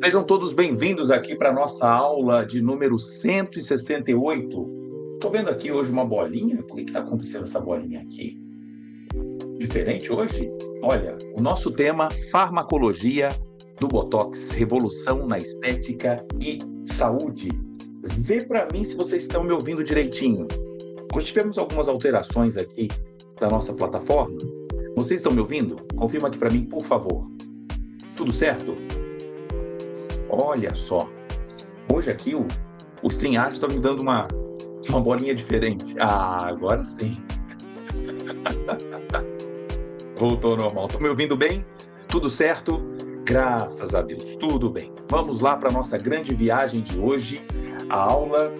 Sejam todos bem-vindos aqui para a nossa aula de número 168. Estou vendo aqui hoje uma bolinha. Por que está acontecendo essa bolinha aqui? Diferente hoje? Olha, o nosso tema, farmacologia do Botox, revolução na estética e saúde. Vê para mim se vocês estão me ouvindo direitinho. Hoje tivemos algumas alterações aqui da nossa plataforma. Vocês estão me ouvindo? Confirma aqui para mim, por favor. Tudo certo? Olha só, hoje aqui o StreamYard está me dando uma bolinha diferente. Ah, agora sim. Voltou ao normal. Estão me ouvindo bem? Tudo certo? Graças a Deus, tudo bem. Vamos lá para a nossa grande viagem de hoje, a aula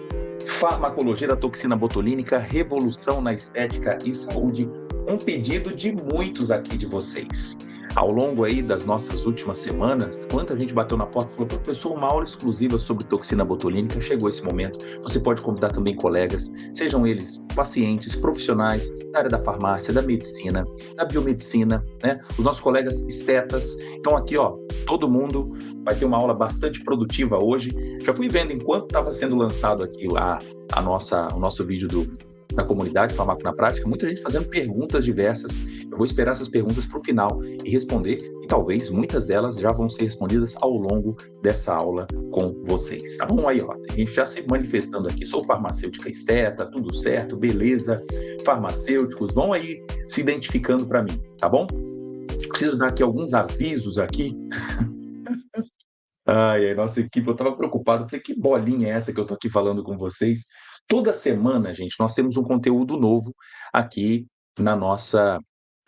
Farmacologia da Toxina Botulínica, Revolução na Estética e Saúde, um pedido de muitos aqui de vocês. Ao longo aí das nossas últimas semanas, quanta gente bateu na porta e falou: professor, uma aula exclusiva sobre toxina botulínica, chegou esse momento. Você pode convidar também colegas, sejam eles pacientes, profissionais da área da farmácia, da medicina, da biomedicina, né? Os nossos colegas estetas. Então aqui, ó, todo mundo vai ter uma aula bastante produtiva hoje. Já fui vendo enquanto estava sendo lançado aqui o nosso vídeo da comunidade Farmaco na Prática, muita gente fazendo perguntas diversas. Eu vou esperar essas perguntas para o final e responder, e talvez muitas delas já vão ser respondidas ao longo dessa aula com vocês, tá bom? Aí, ó, tem gente já se manifestando aqui: sou farmacêutica esteta, tudo certo, beleza, farmacêuticos, vão aí se identificando para mim, tá bom? Preciso dar aqui alguns avisos aqui. Ai, nossa equipe, eu estava preocupado, falei, que bolinha é essa que eu tô aqui falando com vocês? Toda semana, gente, nós temos um conteúdo novo aqui na nossa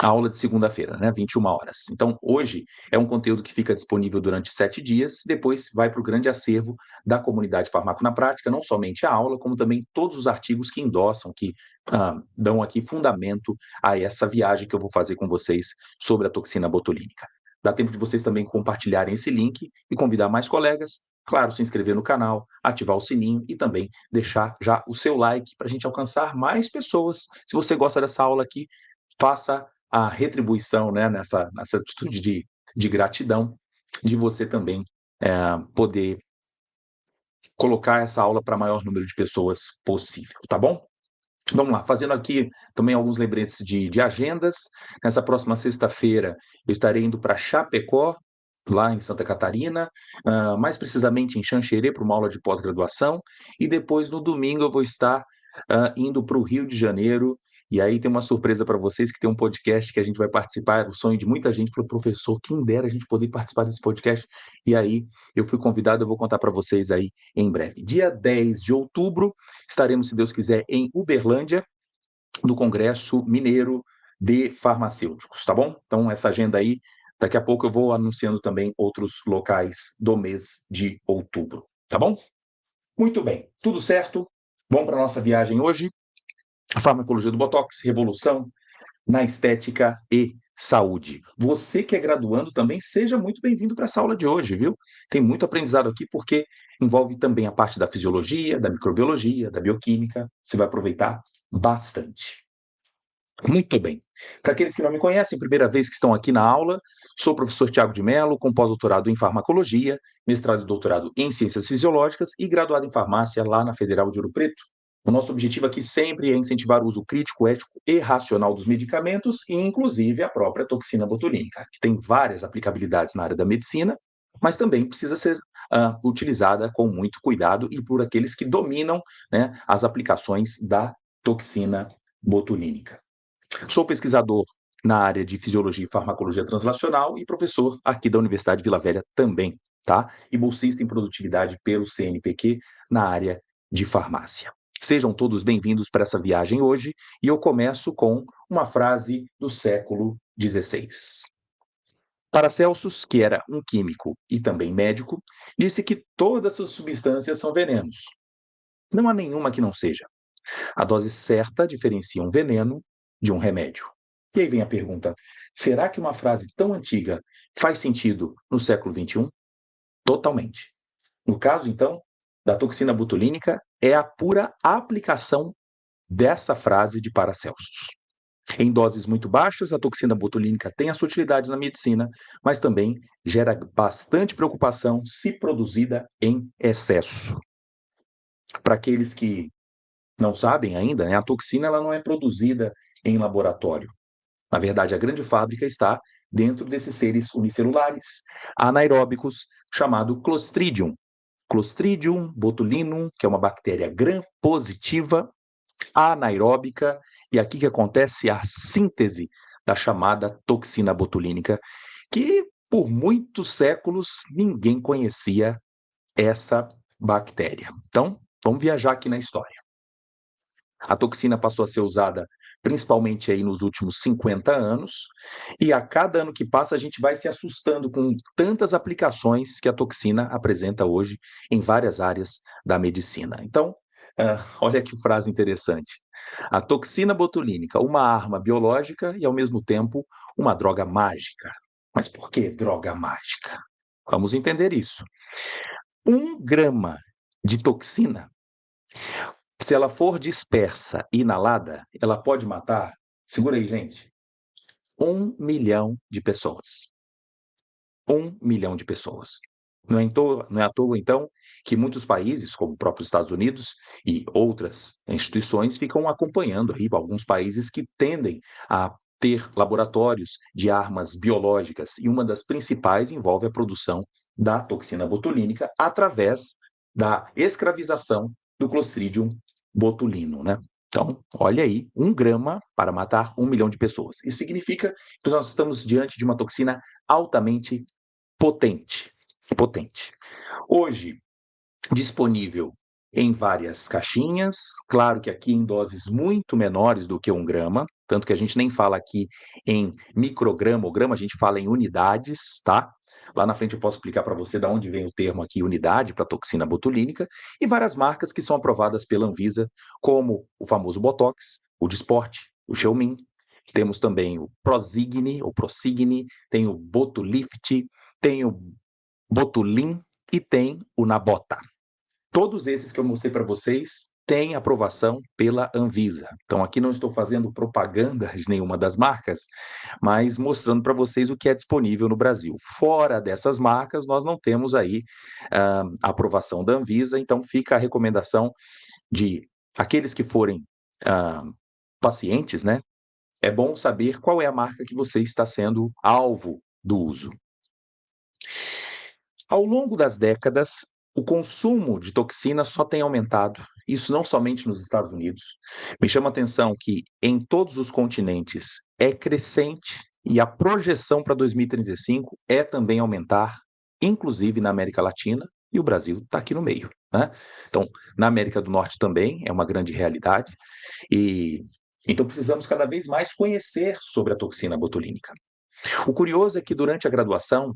aula de segunda-feira, né, 21 horas. Então, hoje é um conteúdo que fica disponível durante 7 dias, depois vai para o grande acervo da comunidade Farmaco na Prática, não somente a aula, como também todos os artigos que endossam, que dão aqui fundamento a essa viagem que eu vou fazer com vocês sobre a toxina botulínica. Dá tempo de vocês também compartilharem esse link e convidar mais colegas. Claro, se inscrever no canal, ativar o sininho e também deixar já o seu like para a gente alcançar mais pessoas. Se você gosta dessa aula aqui, faça a retribuição, né, nessa atitude de gratidão, de você também poder colocar essa aula para o maior número de pessoas possível, tá bom? Vamos lá, fazendo aqui também alguns lembretes de agendas. Nessa próxima sexta-feira, eu estarei indo para Chapecó, lá em Santa Catarina, mais precisamente em Xanxerê, para uma aula de pós-graduação, e depois, no domingo, eu vou estar indo para o Rio de Janeiro, E aí tem uma surpresa para vocês, que tem um podcast que a gente vai participar, o sonho de muita gente, falou, professor, quem dera a gente poder participar desse podcast. E aí eu fui convidado, eu vou contar para vocês aí em breve. Dia 10 de outubro, estaremos, se Deus quiser, em Uberlândia, no Congresso Mineiro de Farmacêuticos, tá bom? Então essa agenda aí, daqui a pouco eu vou anunciando também outros locais do mês de outubro, tá bom? Muito bem, tudo certo? Vamos para a nossa viagem hoje. A farmacologia do Botox, revolução na estética e saúde. Você que é graduando também, seja muito bem-vindo para essa aula de hoje, viu? Tem muito aprendizado aqui porque envolve também a parte da fisiologia, da microbiologia, da bioquímica. Você vai aproveitar bastante. Muito bem. Para aqueles que não me conhecem, primeira vez que estão aqui na aula, sou o professor Tiago de Mello, com pós-doutorado em farmacologia, mestrado e doutorado em ciências fisiológicas e graduado em farmácia lá na Federal de Ouro Preto. O nosso objetivo aqui sempre é incentivar o uso crítico, ético e racional dos medicamentos, e inclusive a própria toxina botulínica, que tem várias aplicabilidades na área da medicina, mas também precisa ser utilizada com muito cuidado e por aqueles que dominam, né, as aplicações da toxina botulínica. Sou pesquisador na área de fisiologia e farmacologia translacional e professor aqui da Universidade de Vila Velha também, tá? E bolsista em produtividade pelo CNPq na área de farmácia. Sejam todos bem-vindos para essa viagem hoje e eu começo com uma frase do século XVI. Paracelsus, que era um químico e também médico, disse que todas as substâncias são venenos. Não há nenhuma que não seja. A dose certa diferencia um veneno de um remédio. E aí vem a pergunta: será que uma frase tão antiga faz sentido no século XXI? Totalmente. No caso, então, da toxina botulínica, é a pura aplicação dessa frase de Paracelsus. Em doses muito baixas, a toxina botulínica tem a sua utilidade na medicina, mas também gera bastante preocupação se produzida em excesso. Para aqueles que não sabem ainda, né, a toxina ela não é produzida em laboratório. Na verdade, a grande fábrica está dentro desses seres unicelulares, anaeróbicos, chamado Clostridium. Clostridium botulinum, que é uma bactéria gram-positiva, anaeróbica, e aqui que acontece a síntese da chamada toxina botulínica, que por muitos séculos ninguém conhecia essa bactéria. Então, vamos viajar aqui na história. A toxina passou a ser usada principalmente aí nos últimos 50 anos, e a cada ano que passa a gente vai se assustando com tantas aplicações que a toxina apresenta hoje em várias áreas da medicina. Então, olha que frase interessante. A toxina botulínica, uma arma biológica e, ao mesmo tempo, uma droga mágica. Mas por que droga mágica? Vamos entender isso. 1 grama de toxina, se ela for dispersa e inalada, ela pode matar, segura aí, gente, 1 milhão de pessoas. 1 milhão de pessoas. Não é à toa, então, que muitos países, como o próprio Estados Unidos e outras instituições, ficam acompanhando aí alguns países que tendem a ter laboratórios de armas biológicas, e uma das principais envolve a produção da toxina botulínica através da escravização do Clostridium botulinum, né? Então, olha aí, 1 grama para matar 1 milhão de pessoas. Isso significa que nós estamos diante de uma toxina altamente potente. Potente. Hoje, disponível em várias caixinhas, claro que aqui em doses muito menores do que 1 grama, tanto que a gente nem fala aqui em micrograma ou grama, a gente fala em unidades, tá? Lá na frente eu posso explicar para você de onde vem o termo aqui, unidade, para toxina botulínica, e várias marcas que são aprovadas pela Anvisa, como o famoso Botox, o Dysport, o Xeomin. Temos também o Prosigni, ou Prosigni, tem o Botulift, tem o Botulin e tem o Nabota. Todos esses que eu mostrei para vocês têm aprovação pela Anvisa. Então, aqui não estou fazendo propaganda de nenhuma das marcas, mas mostrando para vocês o que é disponível no Brasil. Fora dessas marcas, nós não temos aí a aprovação da Anvisa, então fica a recomendação de aqueles que forem pacientes, né? É bom saber qual é a marca que você está sendo alvo do uso. Ao longo das décadas, o consumo de toxina só tem aumentado isso não somente nos Estados Unidos, me chama a atenção que em todos os continentes é crescente e a projeção para 2035 é também aumentar, inclusive na América Latina, e o Brasil está aqui no meio, né? Então, na América do Norte também é uma grande realidade, e então precisamos cada vez mais conhecer sobre a toxina botulínica. O curioso é que durante a graduação,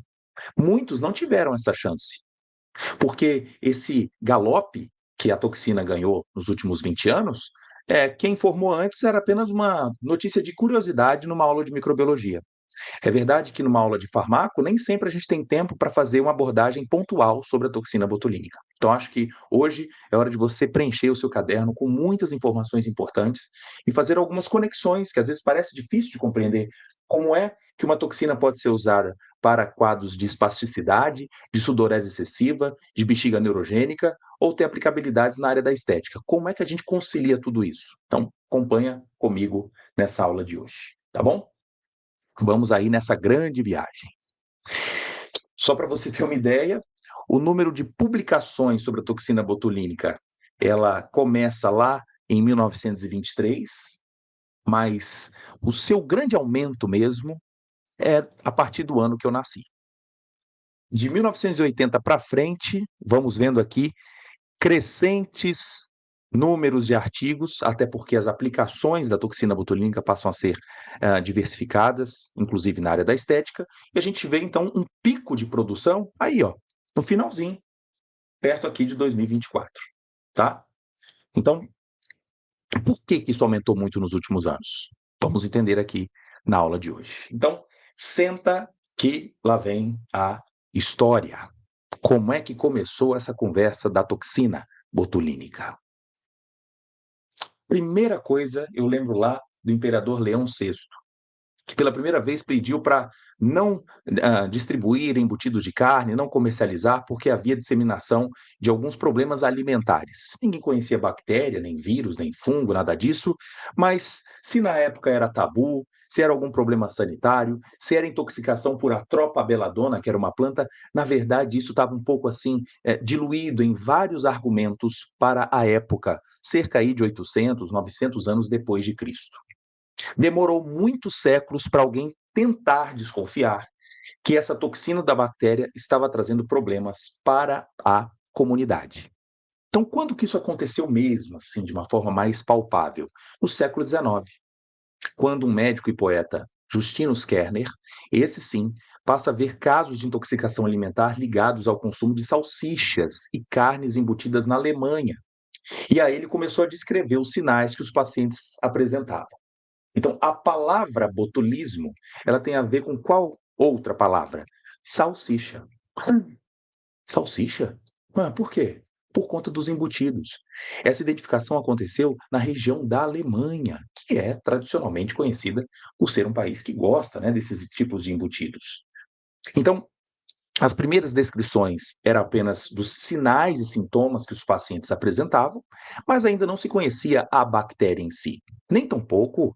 muitos não tiveram essa chance, porque esse galope que a toxina ganhou nos últimos 20 anos, quem informou antes era apenas uma notícia de curiosidade numa aula de microbiologia. É verdade que numa aula de farmaco, nem sempre a gente tem tempo para fazer uma abordagem pontual sobre a toxina botulínica. Então, acho que hoje é hora de você preencher o seu caderno com muitas informações importantes e fazer algumas conexões, que às vezes parece difícil de compreender. Como é que uma toxina pode ser usada para quadros de espasticidade, de sudorese excessiva, de bexiga neurogênica, ou ter aplicabilidades na área da estética? Como é que a gente concilia tudo isso? Então, acompanha comigo nessa aula de hoje, tá bom? Vamos aí nessa grande viagem. Só para você ter uma ideia, o número de publicações sobre a toxina botulínica, ela começa lá em 1923, mas o seu grande aumento mesmo é a partir do ano que eu nasci. De 1980 para frente, vamos vendo aqui crescentes números de artigos, até porque as aplicações da toxina botulínica passam a ser diversificadas, inclusive na área da estética, e a gente vê então um pico de produção aí, ó, no finalzinho, perto aqui de 2024, tá? Então, por que isso aumentou muito nos últimos anos? Vamos entender aqui na aula de hoje. Então, senta que lá vem a história. Como é que começou essa conversa da toxina botulínica? Primeira coisa, eu lembro lá do imperador Leão VI, que pela primeira vez pediu para não distribuir embutidos de carne, não comercializar, porque havia disseminação de alguns problemas alimentares. Ninguém conhecia bactéria, nem vírus, nem fungo, nada disso, mas se na época era tabu, se era algum problema sanitário, se era intoxicação por atropa beladona, que era uma planta, na verdade isso estava um pouco assim, diluído em vários argumentos para a época, cerca aí de 800, 900 anos depois de Cristo. Demorou muitos séculos para alguém tentar desconfiar que essa toxina da bactéria estava trazendo problemas para a comunidade. Então, quando que isso aconteceu mesmo, assim, de uma forma mais palpável? No século XIX, quando um médico e poeta, Justinus Kerner, esse sim, passa a ver casos de intoxicação alimentar ligados ao consumo de salsichas e carnes embutidas na Alemanha. E aí ele começou a descrever os sinais que os pacientes apresentavam. Então, a palavra botulismo, ela tem a ver com qual outra palavra? Salsicha. Salsicha? Por quê? Por conta dos embutidos. Essa identificação aconteceu na região da Alemanha, que é tradicionalmente conhecida por ser um país que gosta, né, desses tipos de embutidos. Então, as primeiras descrições eram apenas dos sinais e sintomas que os pacientes apresentavam, mas ainda não se conhecia a bactéria em si. Nem tampouco,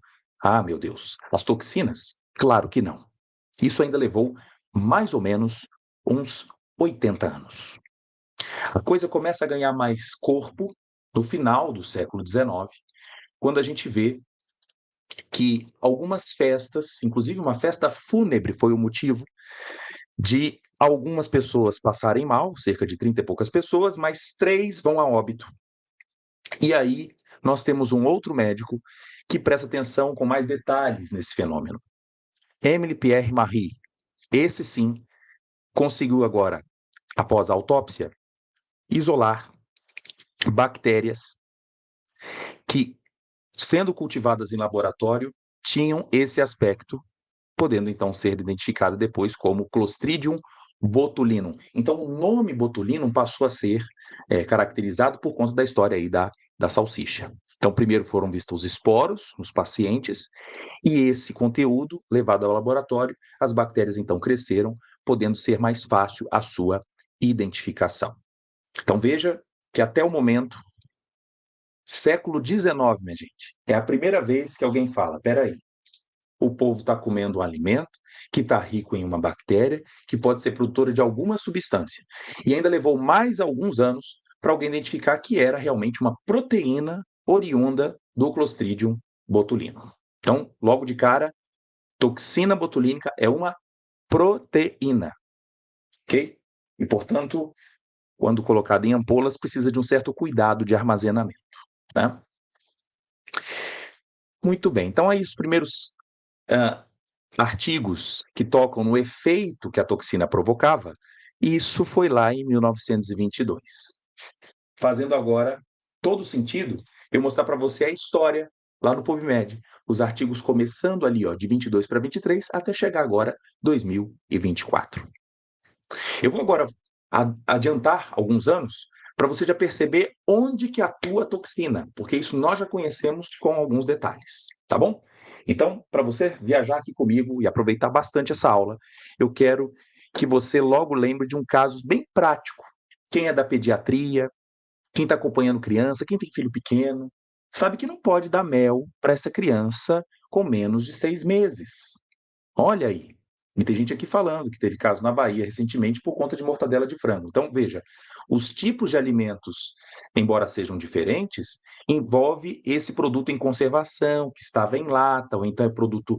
meu Deus, as toxinas? Claro que não. Isso ainda levou mais ou menos uns 80 anos. A coisa começa a ganhar mais corpo no final do século XIX, quando a gente vê que algumas festas, inclusive uma festa fúnebre foi o motivo de algumas pessoas passarem mal, cerca de 30 e poucas pessoas, mas 3 vão a óbito. E aí nós temos um outro médico que presta atenção com mais detalhes nesse fenômeno. Émile Pierre Marie. Esse sim conseguiu agora, após a autópsia, isolar bactérias que, sendo cultivadas em laboratório, tinham esse aspecto, podendo então ser identificado depois como Clostridium botulinum. Então, o nome botulinum passou a ser caracterizado por conta da história aí da salsicha. Então, primeiro foram vistos os esporos nos pacientes, e esse conteúdo, levado ao laboratório, as bactérias então cresceram, podendo ser mais fácil a sua identificação. Então, veja que até o momento, século XIX, minha gente, é a primeira vez que alguém fala, peraí, o povo está comendo um alimento que está rico em uma bactéria que pode ser produtora de alguma substância. E ainda levou mais alguns anos para alguém identificar que era realmente uma proteína oriunda do Clostridium botulinum. Então, logo de cara, toxina botulínica é uma proteína, ok? E, portanto, quando colocada em ampolas, precisa de um certo cuidado de armazenamento, né? Muito bem, então aí os primeiros artigos que tocam no efeito que a toxina provocava, isso foi lá em 1922. Fazendo agora todo sentido eu mostrar para você a história lá no PubMed, os artigos começando ali, ó, de 22 para 23 até chegar agora 2024. Eu vou agora adiantar alguns anos para você já perceber onde que atua a toxina, porque isso nós já conhecemos com alguns detalhes, tá bom? Então, para você viajar aqui comigo e aproveitar bastante essa aula, eu quero que você logo lembre de um caso bem prático. Quem é da pediatria, quem está acompanhando criança, quem tem filho pequeno, sabe que não pode dar mel para essa criança com menos de 6 meses. Olha aí. E tem gente aqui falando que teve caso na Bahia recentemente por conta de mortadela de frango. Então, veja, os tipos de alimentos, embora sejam diferentes, envolve esse produto em conservação, que estava em lata, ou então é produto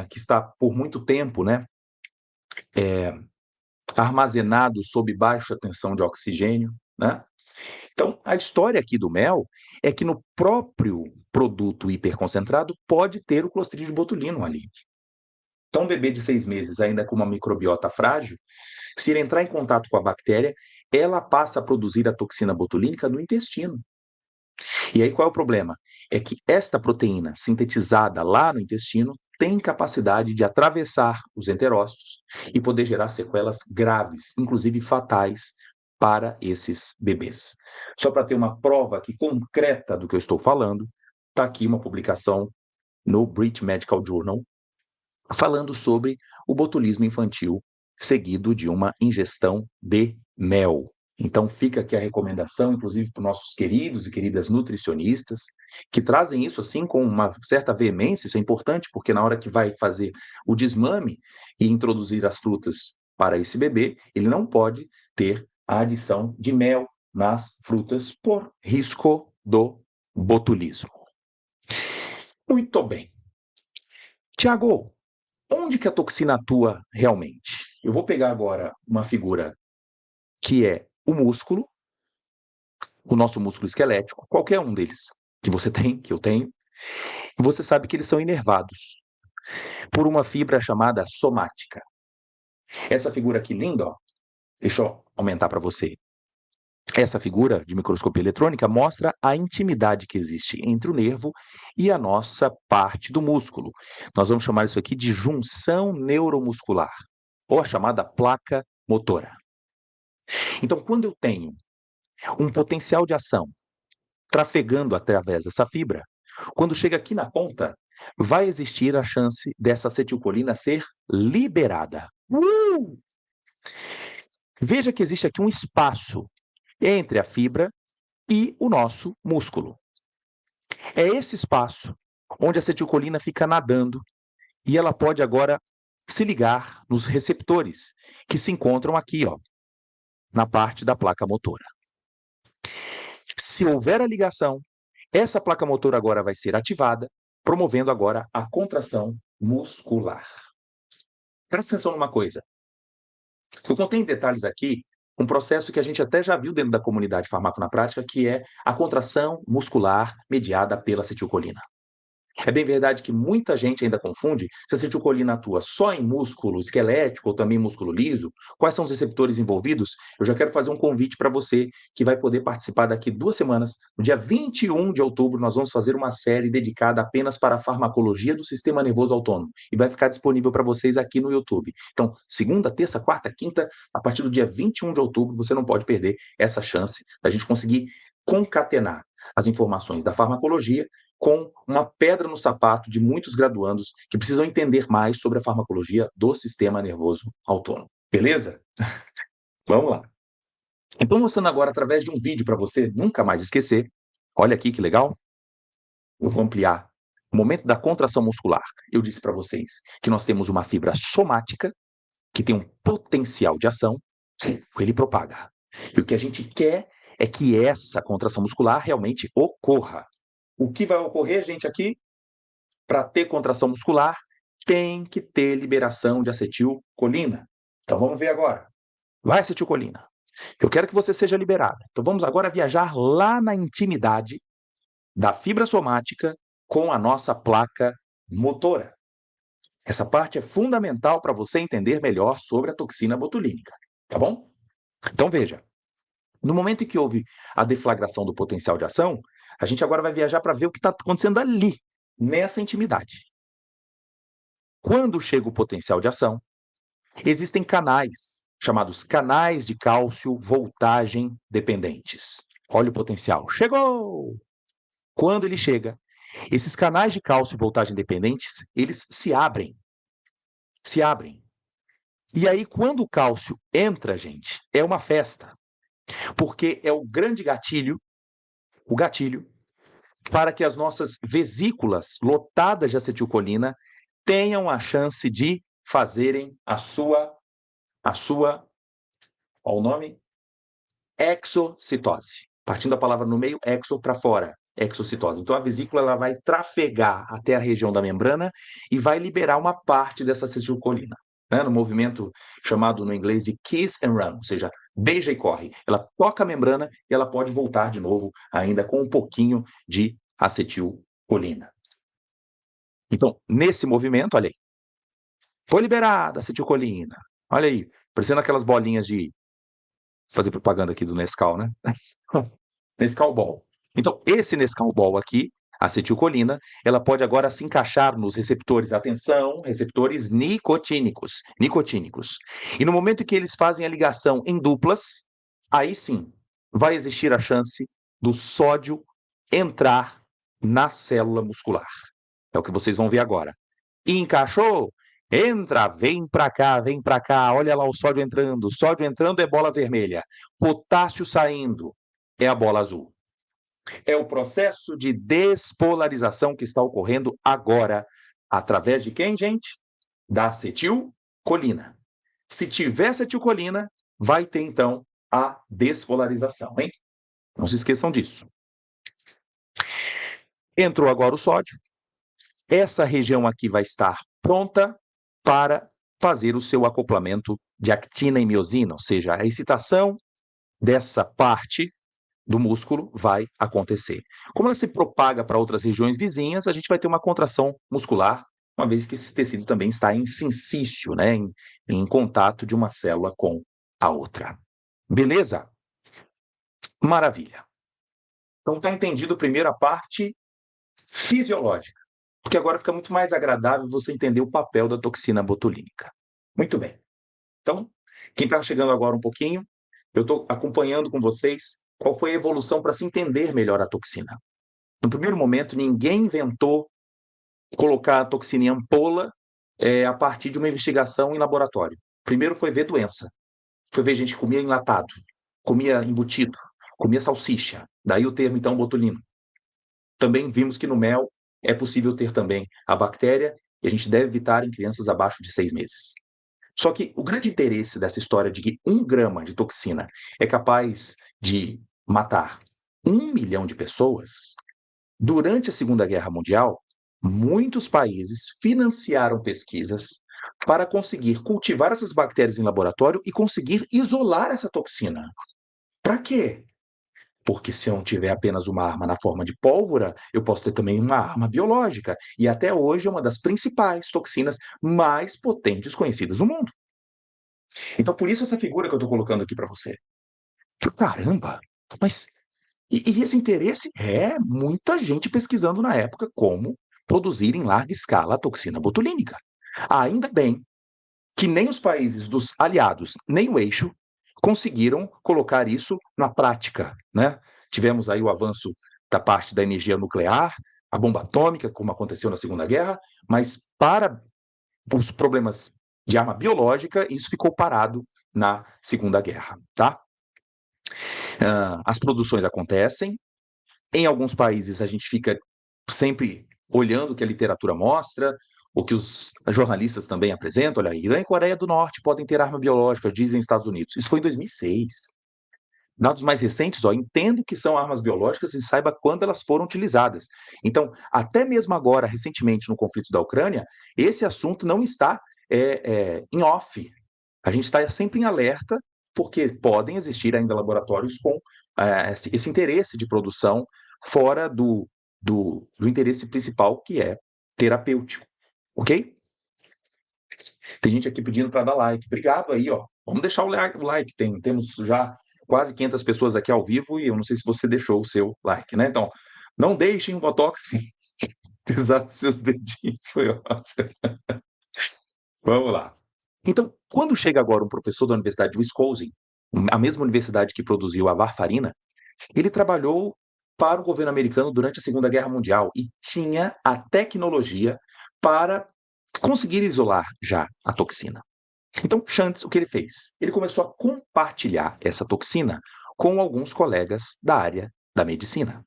que está por muito tempo, né, armazenado sob baixa tensão de oxigênio, né? Então, a história aqui do mel é que no próprio produto hiperconcentrado pode ter o Clostridium botulinum ali. Então, um bebê de 6 meses, ainda com uma microbiota frágil, se ele entrar em contato com a bactéria, ela passa a produzir a toxina botulínica no intestino. E aí qual é o problema? É que esta proteína sintetizada lá no intestino tem capacidade de atravessar os enterócitos e poder gerar sequelas graves, inclusive fatais, para esses bebês. Só para ter uma prova aqui concreta do que eu estou falando, está aqui uma publicação no British Medical Journal falando sobre o botulismo infantil seguido de uma ingestão de mel. Então fica aqui a recomendação, inclusive para os nossos queridos e queridas nutricionistas, que trazem isso assim com uma certa veemência. Isso é importante porque na hora que vai fazer o desmame e introduzir as frutas para esse bebê, ele não pode ter a adição de mel nas frutas por risco do botulismo. Muito bem. Tiago, onde que a toxina atua realmente? Eu vou pegar agora uma figura que é o músculo, o nosso músculo esquelético, qualquer um deles que você tem, que eu tenho, e você sabe que eles são inervados por uma fibra chamada somática. Essa figura aqui linda, ó, deixa eu aumentar para você. Essa figura de microscopia eletrônica mostra a intimidade que existe entre o nervo e a nossa parte do músculo. Nós vamos chamar isso aqui de junção neuromuscular, ou a chamada placa motora. Então, quando eu tenho um potencial de ação trafegando através dessa fibra, quando chega aqui na ponta, vai existir a chance dessa acetilcolina ser liberada. Veja que existe aqui um espaço entre a fibra e o nosso músculo. É esse espaço onde a acetilcolina fica nadando e ela pode agora se ligar nos receptores que se encontram aqui, ó, na parte da placa motora. Se houver a ligação, essa placa motora agora vai ser ativada, promovendo agora a contração muscular. Presta atenção numa coisa. Eu contei em detalhes aqui um processo que a gente até já viu dentro da comunidade farmaco na prática, que é a contração muscular mediada pela acetilcolina. É bem verdade que muita gente ainda confunde se a acetilcolina atua só em músculo esquelético ou também músculo liso. Quais são os receptores envolvidos? Eu já quero fazer um convite para você que vai poder participar daqui 2 semanas. No dia 21 de outubro, nós vamos fazer uma série dedicada apenas para a farmacologia do sistema nervoso autônomo e vai ficar disponível para vocês aqui no YouTube. Então, segunda, terça, quarta, quinta, a partir do dia 21 de outubro, você não pode perder essa chance da gente conseguir concatenar as informações da farmacologia com uma pedra no sapato de muitos graduandos que precisam entender mais sobre a farmacologia do sistema nervoso autônomo. Beleza? Vamos lá. Então, mostrando agora através de um vídeo para você nunca mais esquecer. Olha aqui que legal. Eu vou ampliar. O momento da contração muscular. Eu disse para vocês que nós temos uma fibra somática que tem um potencial de ação. Ele propaga. E o que a gente quer é que essa contração muscular realmente ocorra. O que vai ocorrer, gente, aqui? Para ter contração muscular, tem que ter liberação de acetilcolina. Então vamos ver agora. Vai, acetilcolina. Eu quero que você seja liberada. Então vamos agora viajar lá na intimidade da fibra somática com a nossa placa motora. Essa parte é fundamental para você entender melhor sobre a toxina botulínica, tá bom? Então veja, no momento em que houve a deflagração do potencial de ação, a gente agora vai viajar para ver o que está acontecendo ali, nessa intimidade. Quando chega o potencial de ação, existem canais, chamados canais de cálcio voltagem dependentes. Olha o potencial. Chegou! Quando ele chega, esses canais de cálcio voltagem dependentes, eles se abrem. Se abrem. E aí, quando o cálcio entra, gente, é uma festa. Porque é o grande gatilho, o gatilho, para que as nossas vesículas lotadas de acetilcolina tenham a chance de fazerem a sua, qual o nome? Exocitose. Partindo da palavra no meio, exo para fora, exocitose. Então a vesícula ela vai trafegar até a região da membrana e vai liberar uma parte dessa acetilcolina, né? No movimento chamado no inglês de kiss and run, ou seja, beija e corre. Ela toca a membrana e ela pode voltar de novo ainda com um pouquinho de acetilcolina. Então, nesse movimento, olha aí, foi liberada a acetilcolina. Olha aí, parecendo aquelas bolinhas de fazer propaganda aqui do Nescau, né? Nescau Ball. Então, esse Nescau Ball aqui, acetilcolina, ela pode agora se encaixar nos receptores, atenção, receptores nicotínicos. E no momento em que eles fazem a ligação em duplas, aí sim, vai existir a chance do sódio entrar na célula muscular. É o que vocês vão ver agora. Encaixou? Entra, vem para cá, olha lá o sódio entrando é bola vermelha, potássio saindo é a bola azul. É o processo de despolarização que está ocorrendo agora, através de quem, gente? Da acetilcolina. Se tiver acetilcolina, vai ter então a despolarização, hein? Não se esqueçam disso. Entrou agora o sódio. Essa região aqui vai estar pronta para fazer o seu acoplamento de actina e miosina, ou seja, a excitação dessa parte do músculo vai acontecer. Como ela se propaga para outras regiões vizinhas, a gente vai ter uma contração muscular, uma vez que esse tecido também está em sincício, né, em contato de uma célula com a outra. Beleza? Maravilha. Então está entendido primeiro a parte fisiológica, porque agora fica muito mais agradável você entender o papel da toxina botulínica. Muito bem. Então, quem está chegando agora um pouquinho, eu estou acompanhando com vocês qual foi a evolução para se entender melhor a toxina. No primeiro momento, ninguém inventou colocar a toxina em ampola a partir de uma investigação em laboratório. Primeiro foi ver doença. Foi ver gente que comia enlatado, comia embutido, comia salsicha. Daí o termo, então, botulino. Também vimos que no mel é possível ter também a bactéria e a gente deve evitar em crianças abaixo de 6 meses. Só que o grande interesse dessa história de que 1 grama de toxina é capaz de matar 1 milhão de pessoas, durante a Segunda Guerra Mundial, muitos países financiaram pesquisas para conseguir cultivar essas bactérias em laboratório e conseguir isolar essa toxina. Para quê? Porque se eu não tiver apenas uma arma na forma de pólvora, eu posso ter também uma arma biológica. E até hoje é uma das principais toxinas mais potentes conhecidas no mundo. Então, por isso essa figura que eu estou colocando aqui para você. Caramba! Mas e esse interesse é muita gente pesquisando na época como produzir em larga escala a toxina botulínica. Ainda bem que nem os países dos aliados, nem o eixo, conseguiram colocar isso na prática, né? Tivemos aí o avanço da parte da energia nuclear, a bomba atômica, como aconteceu na Segunda Guerra, mas para os problemas de arma biológica, isso ficou parado na Segunda Guerra, tá? As produções acontecem, em alguns países a gente fica sempre olhando o que a literatura mostra, o que os jornalistas também apresentam. Olha, Irã e Coreia do Norte podem ter arma biológica, dizem Estados Unidos. Isso foi em 2006. Dados mais recentes, entendo que são armas biológicas e saiba quando elas foram utilizadas. Então, até mesmo agora, recentemente, no conflito da Ucrânia, esse assunto não está em off. A gente está sempre em alerta, porque podem existir ainda laboratórios com esse interesse de produção fora do interesse principal, que é terapêutico. Ok? Tem gente aqui pedindo para dar like. Obrigado aí, ó. Vamos deixar o like. Temos já quase 500 pessoas aqui ao vivo e eu não sei se você deixou o seu like, né? Então, não deixem o Botox pisar nos seus dedinhos. Foi ótimo. Vamos lá. Então, quando chega agora um professor da Universidade de Wisconsin, a mesma universidade que produziu a varfarina, ele trabalhou para o governo americano durante a Segunda Guerra Mundial e tinha a tecnologia para conseguir isolar já a toxina. Então, Shantz, o que ele fez? Ele começou a compartilhar essa toxina com alguns colegas da área da medicina.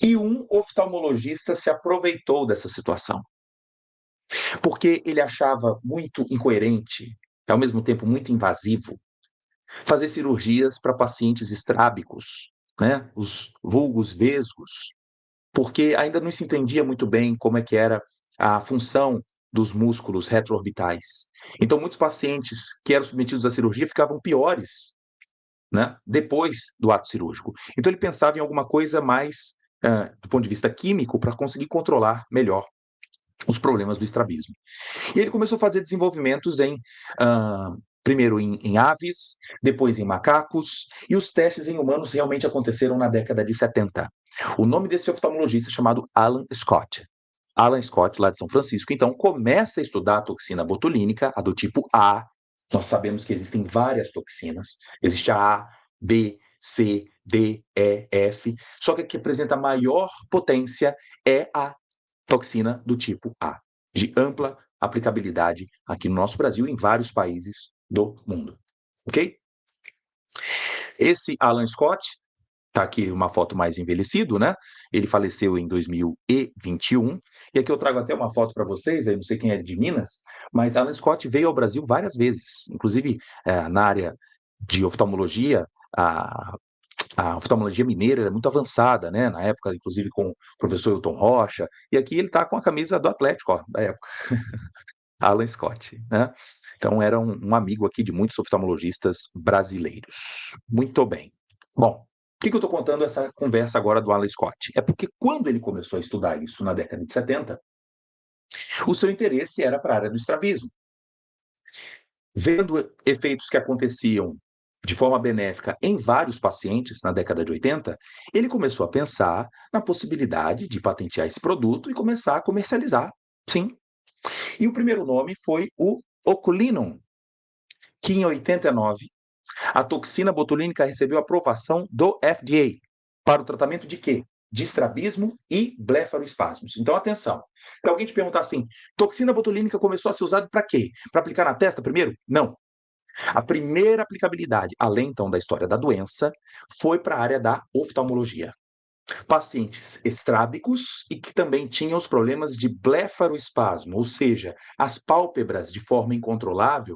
E um oftalmologista se aproveitou dessa situação, porque ele achava muito incoerente, e ao mesmo tempo muito invasivo, fazer cirurgias para pacientes estrábicos, né, os vulgos vesgos, porque ainda não se entendia muito bem como é que era a função dos músculos retroorbitais. Então, muitos pacientes que eram submetidos à cirurgia ficavam piores, né, depois do ato cirúrgico. Então, ele pensava em alguma coisa mais, do ponto de vista químico, para conseguir controlar melhor os problemas do estrabismo. E ele começou a fazer desenvolvimentos primeiro em aves, depois em macacos, e os testes em humanos realmente aconteceram na década de 70. O nome desse oftalmologista é chamado Alan Scott. Alan Scott, lá de São Francisco, então começa a estudar a toxina botulínica, a do tipo A. Nós sabemos que existem várias toxinas. Existe a A, B, C, D, E, F. Só que a que apresenta maior potência é a toxina do tipo A, de ampla aplicabilidade aqui no nosso Brasil e em vários países do mundo. Ok? Esse Alan Scott, tá aqui uma foto mais envelhecido, né? Ele faleceu em 2021. E aqui eu trago até uma foto para vocês, aí não sei quem é de Minas, mas Alan Scott veio ao Brasil várias vezes, inclusive na área de oftalmologia, a oftalmologia mineira era muito avançada, né? Na época, inclusive, com o professor Hilton Rocha. E aqui ele está com a camisa do Atlético, ó, da época. Alan Scott, né? Então, era um amigo aqui de muitos oftalmologistas brasileiros. Muito bem. Bom, por que eu estou contando essa conversa agora do Alan Scott? É porque quando ele começou a estudar isso na década de 70, o seu interesse era para a área do estrabismo. Vendo efeitos que aconteciam de forma benéfica em vários pacientes na década de 80, ele começou a pensar na possibilidade de patentear esse produto e começar a comercializar. Sim. E o primeiro nome foi o Oculinum, que em 89 a toxina botulínica recebeu aprovação do FDA para o tratamento de quê? De estrabismo e blefaroespasmos. Então, atenção. Se alguém te perguntar assim, toxina botulínica começou a ser usada para quê? Para aplicar na testa primeiro? Não. A primeira aplicabilidade, além então da história da doença, foi para a área da oftalmologia. Pacientes estrábicos e que também tinham os problemas de blefaroespasmo, ou seja, as pálpebras de forma incontrolável,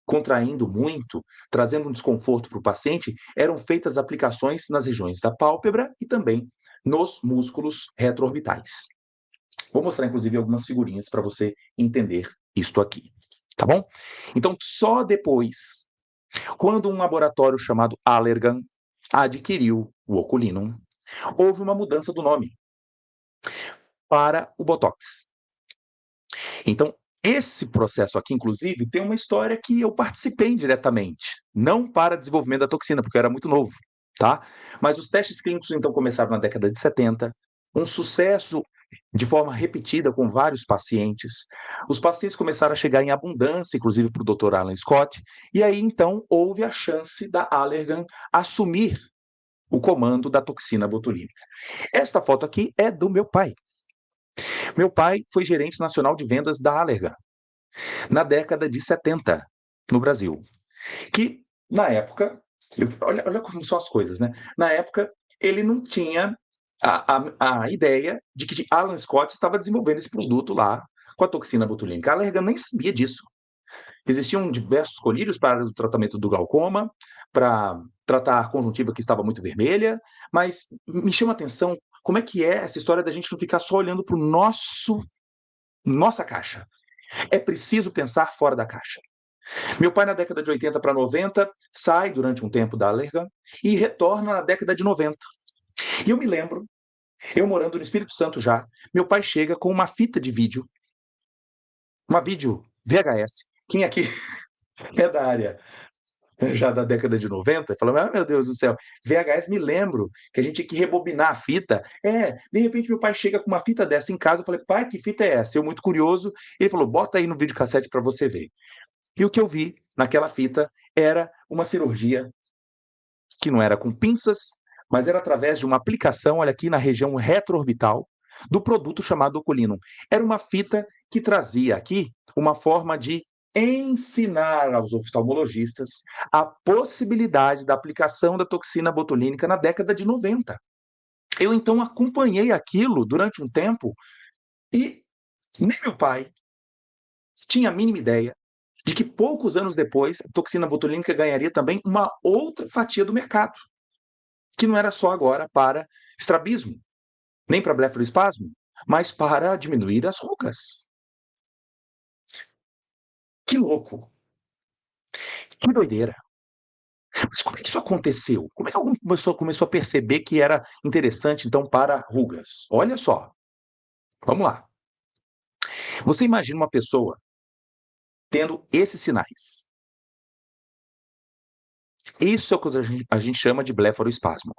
contraindo muito, trazendo um desconforto para o paciente, eram feitas aplicações nas regiões da pálpebra e também nos músculos retroorbitais. Vou mostrar, inclusive, algumas figurinhas para você entender isto aqui, tá bom? Então, só depois, quando um laboratório chamado Allergan adquiriu o Oculinum, houve uma mudança do nome para o Botox. Então, esse processo aqui, inclusive, tem uma história que eu participei diretamente, não para desenvolvimento da toxina, porque eu era muito novo, tá? Mas os testes clínicos, então, começaram na década de 70, um sucesso de forma repetida com vários pacientes. Os pacientes começaram a chegar em abundância, inclusive para o Dr. Alan Scott, e aí, então, houve a chance da Allergan assumir o comando da toxina botulínica. Esta foto aqui é do meu pai. Meu pai foi gerente nacional de vendas da Allergan na década de 70 no Brasil. Que, na época, olha como são as coisas, né? Na época, ele não tinha a ideia de que Alan Scott estava desenvolvendo esse produto lá com a toxina botulínica. A Allergan nem sabia disso. Existiam diversos colírios para o tratamento do glaucoma, para tratar a conjuntiva que estava muito vermelha, mas me chama a atenção como é que é essa história da gente não ficar só olhando para o nossa caixa. É preciso pensar fora da caixa. Meu pai, na década de 80 para 90, sai durante um tempo da Allergan e retorna na década de 90. E eu me lembro, eu morando no Espírito Santo já, meu pai chega com uma fita de vídeo, uma vídeo VHS. Quem aqui é da área já da década de 90, falando, ah, meu Deus do céu, VHS, me lembro que a gente tinha que rebobinar a fita. De repente meu pai chega com uma fita dessa em casa, eu falei, pai, que fita é essa? Eu muito curioso, ele falou, bota aí no videocassete para você ver. E o que eu vi naquela fita era uma cirurgia que não era com pinças, mas era através de uma aplicação, olha aqui, na região retroorbital, do produto chamado Oculinum. Era uma fita que trazia aqui uma forma de ensinar aos oftalmologistas a possibilidade da aplicação da toxina botulínica na década de 90. Eu então acompanhei aquilo durante um tempo e nem meu pai tinha a mínima ideia de que poucos anos depois a toxina botulínica ganharia também uma outra fatia do mercado, que não era só agora para estrabismo, nem para blefaroespasmo, mas para diminuir as rugas. Que louco! Que doideira! Mas como é que isso aconteceu? Como é que alguém começou a perceber que era interessante, então, para rugas? Olha só, vamos lá. Você imagina uma pessoa tendo esses sinais. Isso é o que a gente chama de blefaroespasmo.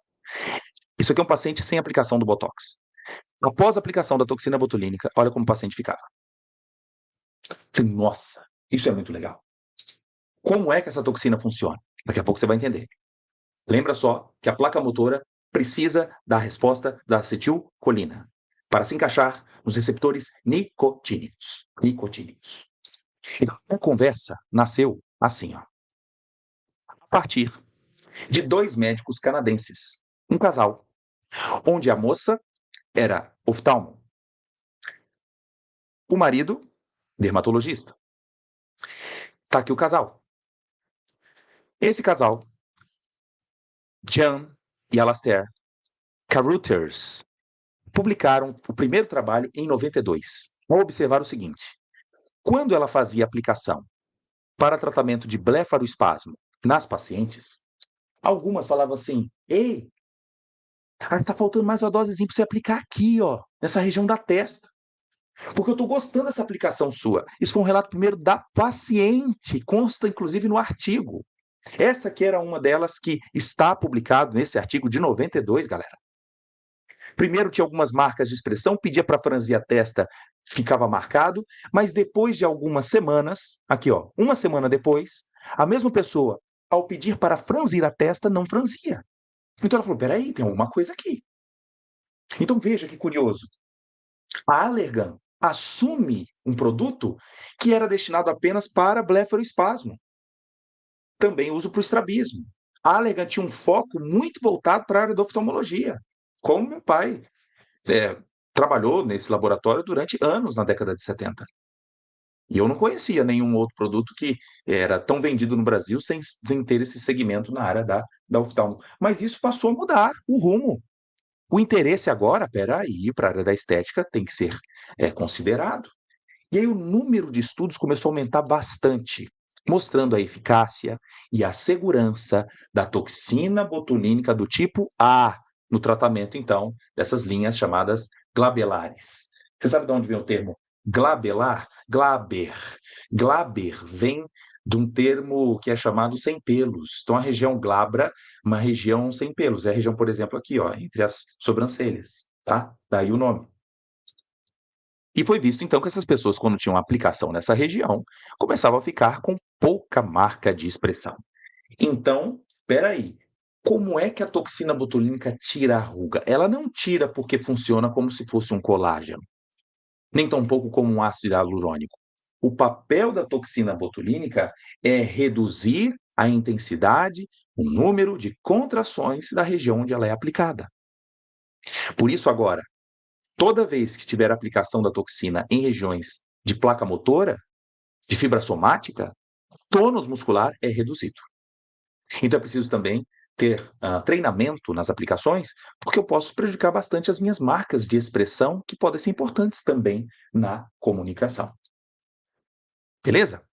Isso aqui é um paciente sem aplicação do Botox. Após a aplicação da toxina botulínica, olha como o paciente ficava. Nossa, isso é muito legal. Como é que essa toxina funciona? Daqui a pouco você vai entender. Lembra só que a placa motora precisa da resposta da acetilcolina para se encaixar nos receptores nicotínicos. Então, a conversa nasceu assim, ó, a partir de dois médicos canadenses, um casal, onde a moça era oftalmo, o marido, dermatologista. Tá aqui o casal. Esse casal, Jan e Alastair Carothers, publicaram o primeiro trabalho em 92. Vamos observar o seguinte: quando ela fazia aplicação para tratamento de blefaroespasmo nas pacientes, algumas falavam assim: ei, está faltando mais uma dosezinha para você aplicar aqui, ó, nessa região da testa. Porque eu estou gostando dessa aplicação sua. Isso foi um relato primeiro da paciente, consta inclusive no artigo. Essa que era uma delas que está publicado nesse artigo de 92, galera. Primeiro tinha algumas marcas de expressão, pedia para franzir a testa, ficava marcado, mas depois de algumas semanas, aqui ó, uma semana depois, a mesma pessoa, ao pedir para franzir a testa, não franzia. Então ela falou, peraí, tem alguma coisa aqui. Então veja que curioso. A Allergan assume um produto que era destinado apenas para blefaroespasmo. Também uso para o estrabismo. A Allergan tinha um foco muito voltado para a área da oftalmologia, como meu pai é, trabalhou nesse laboratório durante anos na década de 70. E eu não conhecia nenhum outro produto que era tão vendido no Brasil sem ter esse segmento na área da oftalmo. Mas isso passou a mudar o rumo. O interesse agora, peraí, para a área da estética tem que ser considerado. E aí o número de estudos começou a aumentar bastante, mostrando a eficácia e a segurança da toxina botulínica do tipo A no tratamento, então, dessas linhas chamadas glabelares. Você sabe de onde vem o termo glabelar? Glaber. Glaber vem de um termo que é chamado sem pelos. Então, a região glabra, uma região sem pelos. É a região, por exemplo, aqui, ó, entre as sobrancelhas, tá? Daí o nome. E foi visto, então, que essas pessoas, quando tinham aplicação nessa região, começavam a ficar com pouca marca de expressão. Então, peraí, como é que a toxina botulínica tira a ruga? Ela não tira porque funciona como se fosse um colágeno, nem tampouco como um ácido hialurônico. O papel da toxina botulínica é reduzir a intensidade, o número de contrações da região onde ela é aplicada. Por isso, agora, toda vez que tiver aplicação da toxina em regiões de placa motora, de fibra somática, tônus muscular é reduzido. Então é preciso também ter treinamento nas aplicações, porque eu posso prejudicar bastante as minhas marcas de expressão, que podem ser importantes também na comunicação. Beleza?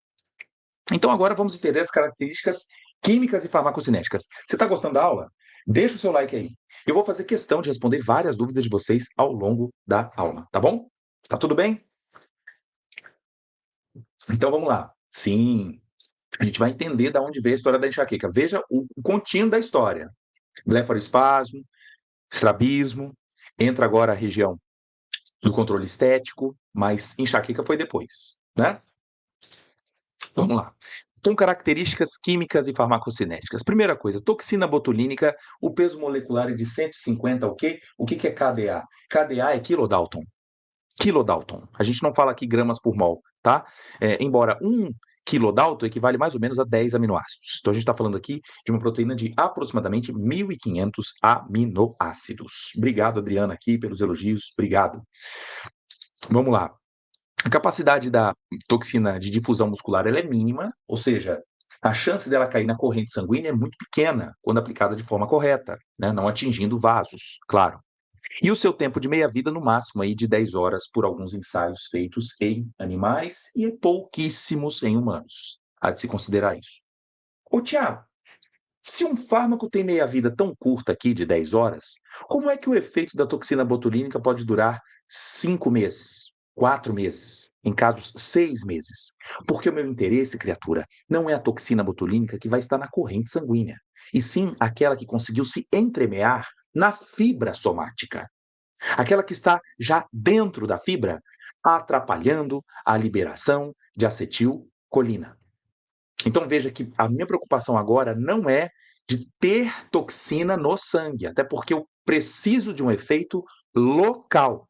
Então agora vamos entender as características químicas e farmacocinéticas. Você está gostando da aula? Deixa o seu like aí. Eu vou fazer questão de responder várias dúvidas de vocês ao longo da aula, tá bom? Tá tudo bem? Então vamos lá. Sim, a gente vai entender da onde veio a história da enxaqueca. Veja o contínuo da história. Blefaroespasmo, estrabismo, entra agora a região do controle estético, mas enxaqueca foi depois, né? Vamos lá. Então, características químicas e farmacocinéticas. Primeira coisa, toxina botulínica, o peso molecular é de 150 o quê? O que é KDA? KDA é kilodalton. Kilodalton. A gente não fala aqui gramas por mol, tá? Embora 1 kilodalton equivale mais ou menos a 10 aminoácidos. Então, a gente está falando aqui de uma proteína de aproximadamente 1.500 aminoácidos. Obrigado, Adriana, aqui pelos elogios. Obrigado. Vamos lá. A capacidade da toxina de difusão muscular ela é mínima, ou seja, a chance dela cair na corrente sanguínea é muito pequena quando aplicada de forma correta, né? Não atingindo vasos, claro. E o seu tempo de meia-vida, no máximo, aí de 10 horas por alguns ensaios feitos em animais e pouquíssimos em humanos. Há de se considerar isso. Ô, Tiago, se um fármaco tem meia-vida tão curta aqui, de 10 horas, como é que o efeito da toxina botulínica pode durar 5 meses, 4 meses, em casos 6 meses? Porque o meu interesse, criatura, não é a toxina botulínica que vai estar na corrente sanguínea, e sim aquela que conseguiu se entremear na fibra somática. Aquela que está já dentro da fibra, atrapalhando a liberação de acetilcolina. Então veja que a minha preocupação agora não é de ter toxina no sangue, até porque eu preciso de um efeito local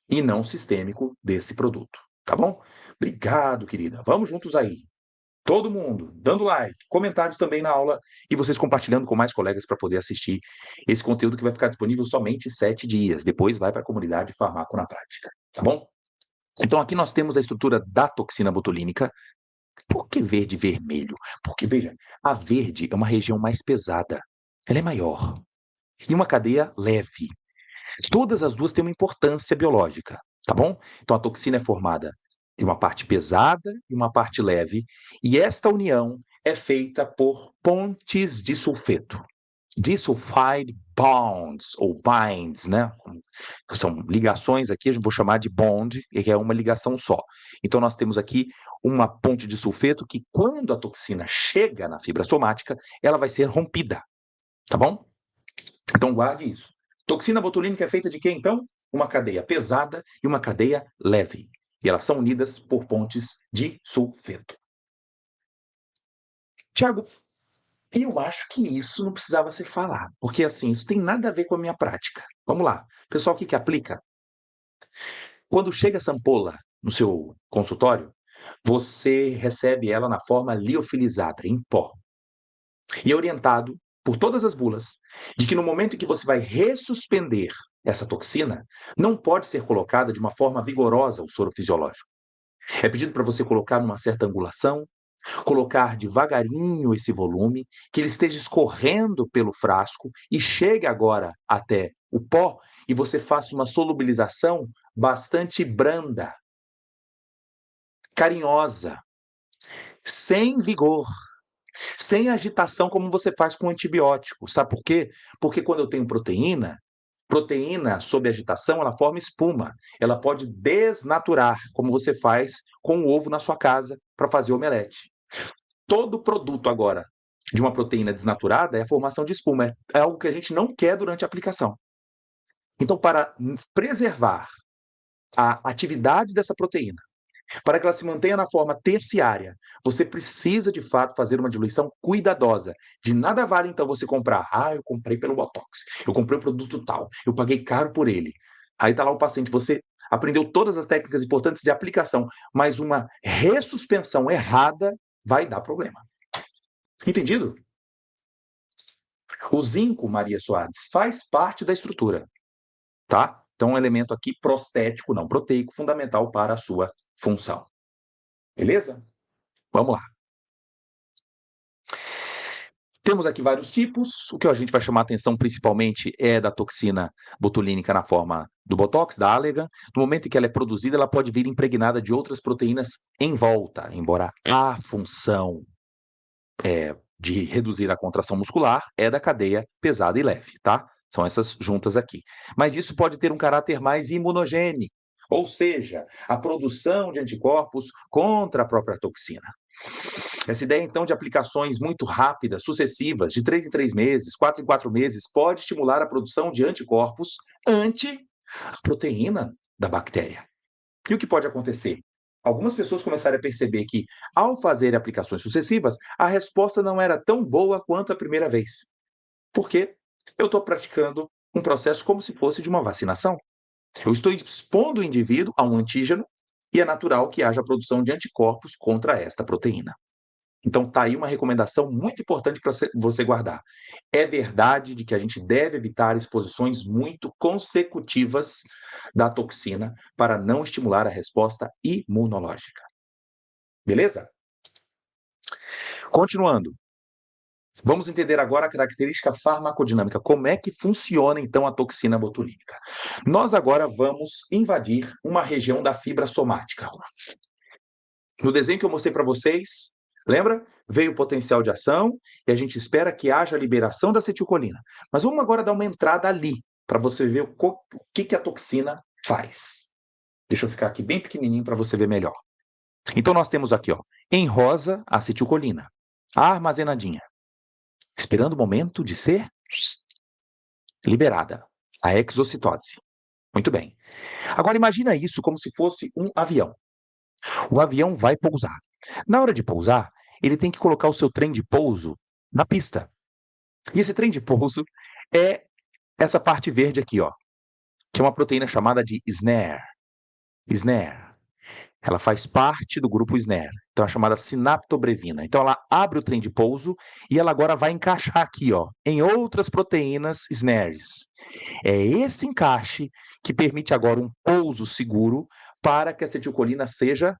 e não sistêmico desse produto, tá bom? Obrigado, querida. Vamos juntos aí. Todo mundo dando like, comentários também na aula e vocês compartilhando com mais colegas para poder assistir esse conteúdo que vai ficar disponível somente 7 dias. Depois vai para a comunidade Farmaco na Prática, tá bom? Então aqui nós temos a estrutura da toxina botulínica. Por que verde e vermelho? Porque, veja, a verde é uma região mais pesada. Ela é maior. E uma cadeia leve. Todas as duas têm uma importância biológica, tá bom? Então a toxina é formada de uma parte pesada e uma parte leve, e esta união é feita por pontes de sulfeto. Disulfide bonds, ou binds, né? São ligações aqui, eu vou chamar de bond, que é uma ligação só. Então, nós temos aqui uma ponte de sulfeto que, quando a toxina chega na fibra somática, ela vai ser rompida, tá bom? Então, guarde isso. Toxina botulínica é feita de quê, então? Uma cadeia pesada e uma cadeia leve. E elas são unidas por pontes de sulfeto. Tiago, eu acho que isso não precisava ser falado, porque assim, isso tem nada a ver com a minha prática. Vamos lá. Pessoal, o que aplica? Quando chega essa ampola no seu consultório, você recebe ela na forma liofilizada, em pó. E é orientado por todas as bulas de que no momento em que você vai ressuspender essa toxina, não pode ser colocada de uma forma vigorosa o soro fisiológico. É pedido para você colocar numa certa angulação, colocar devagarinho esse volume, que ele esteja escorrendo pelo frasco e chegue agora até o pó e você faça uma solubilização bastante branda, carinhosa, sem vigor, sem agitação como você faz com antibiótico. Sabe por quê? Porque quando eu tenho proteína, proteína sob agitação, ela forma espuma. Ela pode desnaturar, como você faz com o ovo na sua casa para fazer omelete. Todo produto agora de uma proteína desnaturada é a formação de espuma. É algo que a gente não quer durante a aplicação. Então, para preservar a atividade dessa proteína, para que ela se mantenha na forma terciária, você precisa, de fato, fazer uma diluição cuidadosa. De nada vale, então, você comprar. Eu comprei pelo Botox, eu comprei o produto tal, eu paguei caro por ele. Aí está lá o paciente, você aprendeu todas as técnicas importantes de aplicação, mas uma ressuspensão errada vai dar problema. Entendido? O zinco, Maria Soares, faz parte da estrutura, tá? Então, um elemento aqui prostético, não proteico, fundamental para a sua função. Beleza? Vamos lá. Temos aqui vários tipos. O que a gente vai chamar a atenção principalmente é da toxina botulínica na forma do Botox, da Allergan. No momento em que ela é produzida, ela pode vir impregnada de outras proteínas em volta, embora a função de reduzir a contração muscular é da cadeia pesada e leve, tá? São essas juntas aqui. Mas isso pode ter um caráter mais imunogênico, ou seja, a produção de anticorpos contra a própria toxina. Essa ideia, então, de aplicações muito rápidas, sucessivas, de 3 em 3 meses, 4 em 4 meses, pode estimular a produção de anticorpos ante a proteína da bactéria. E o que pode acontecer? Algumas pessoas começaram a perceber que, ao fazer aplicações sucessivas, a resposta não era tão boa quanto a primeira vez. Porque eu estou praticando um processo como se fosse de uma vacinação. Eu estou expondo o indivíduo a um antígeno e é natural que haja produção de anticorpos contra esta proteína. Então, está aí uma recomendação muito importante para você guardar. É verdade de que a gente deve evitar exposições muito consecutivas da toxina para não estimular a resposta imunológica. Beleza? Continuando. Vamos entender agora a característica farmacodinâmica. Como é que funciona, então, a toxina botulínica? Nós agora vamos invadir uma região da fibra somática. No desenho que eu mostrei para vocês, lembra? Veio o potencial de ação e a gente espera que haja liberação da acetilcolina. Mas vamos agora dar uma entrada ali, para você ver o que a toxina faz. Deixa eu ficar aqui bem pequenininho para você ver melhor. Então nós temos aqui, ó, em rosa, a acetilcolina, armazenadinha, esperando o momento de ser liberada, a exocitose. Muito bem. Agora imagina isso como se fosse um avião. O avião vai pousar. Na hora de pousar, ele tem que colocar o seu trem de pouso na pista. E esse trem de pouso é essa parte verde aqui, ó, que é uma proteína chamada de SNARE. SNARE. Ela faz parte do grupo SNARE, então é chamada sinaptobrevina. Então ela abre o trem de pouso e ela agora vai encaixar aqui, ó, em outras proteínas SNAREs. É esse encaixe que permite agora um pouso seguro para que a acetilcolina seja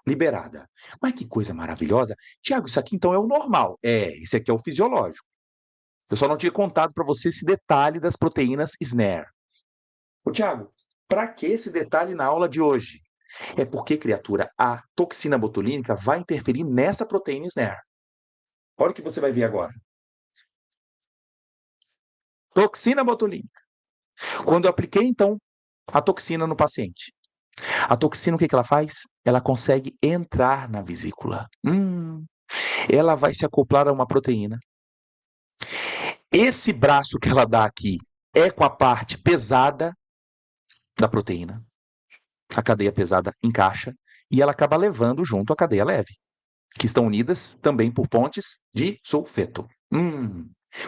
liberada. Mas que coisa maravilhosa. Tiago, isso aqui então é o normal. Esse aqui é o fisiológico. Eu só não tinha contado para você esse detalhe das proteínas SNARE. Ô, Tiago, para que esse detalhe na aula de hoje? É porque, criatura, a toxina botulínica vai interferir nessa proteína SNARE. Olha o que você vai ver agora. Toxina botulínica. Quando eu apliquei, então, a toxina no paciente, a toxina, o que ela faz? Ela consegue entrar na vesícula. Ela vai se acoplar a uma proteína. Esse braço que ela dá aqui é com a parte pesada da proteína. A cadeia pesada encaixa e ela acaba levando junto a cadeia leve, que estão unidas também por pontes de sulfeto.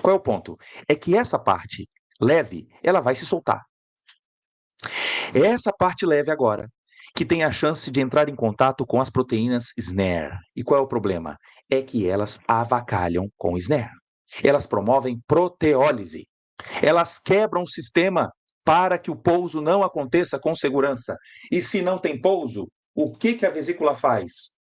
Qual é o ponto? É que essa parte leve, ela vai se soltar. É essa parte leve agora que tem a chance de entrar em contato com as proteínas SNARE. E qual é o problema? É que elas avacalham com o SNARE. Elas promovem proteólise. Elas quebram o sistema para que o pouso não aconteça com segurança. E se não tem pouso, o que a vesícula faz?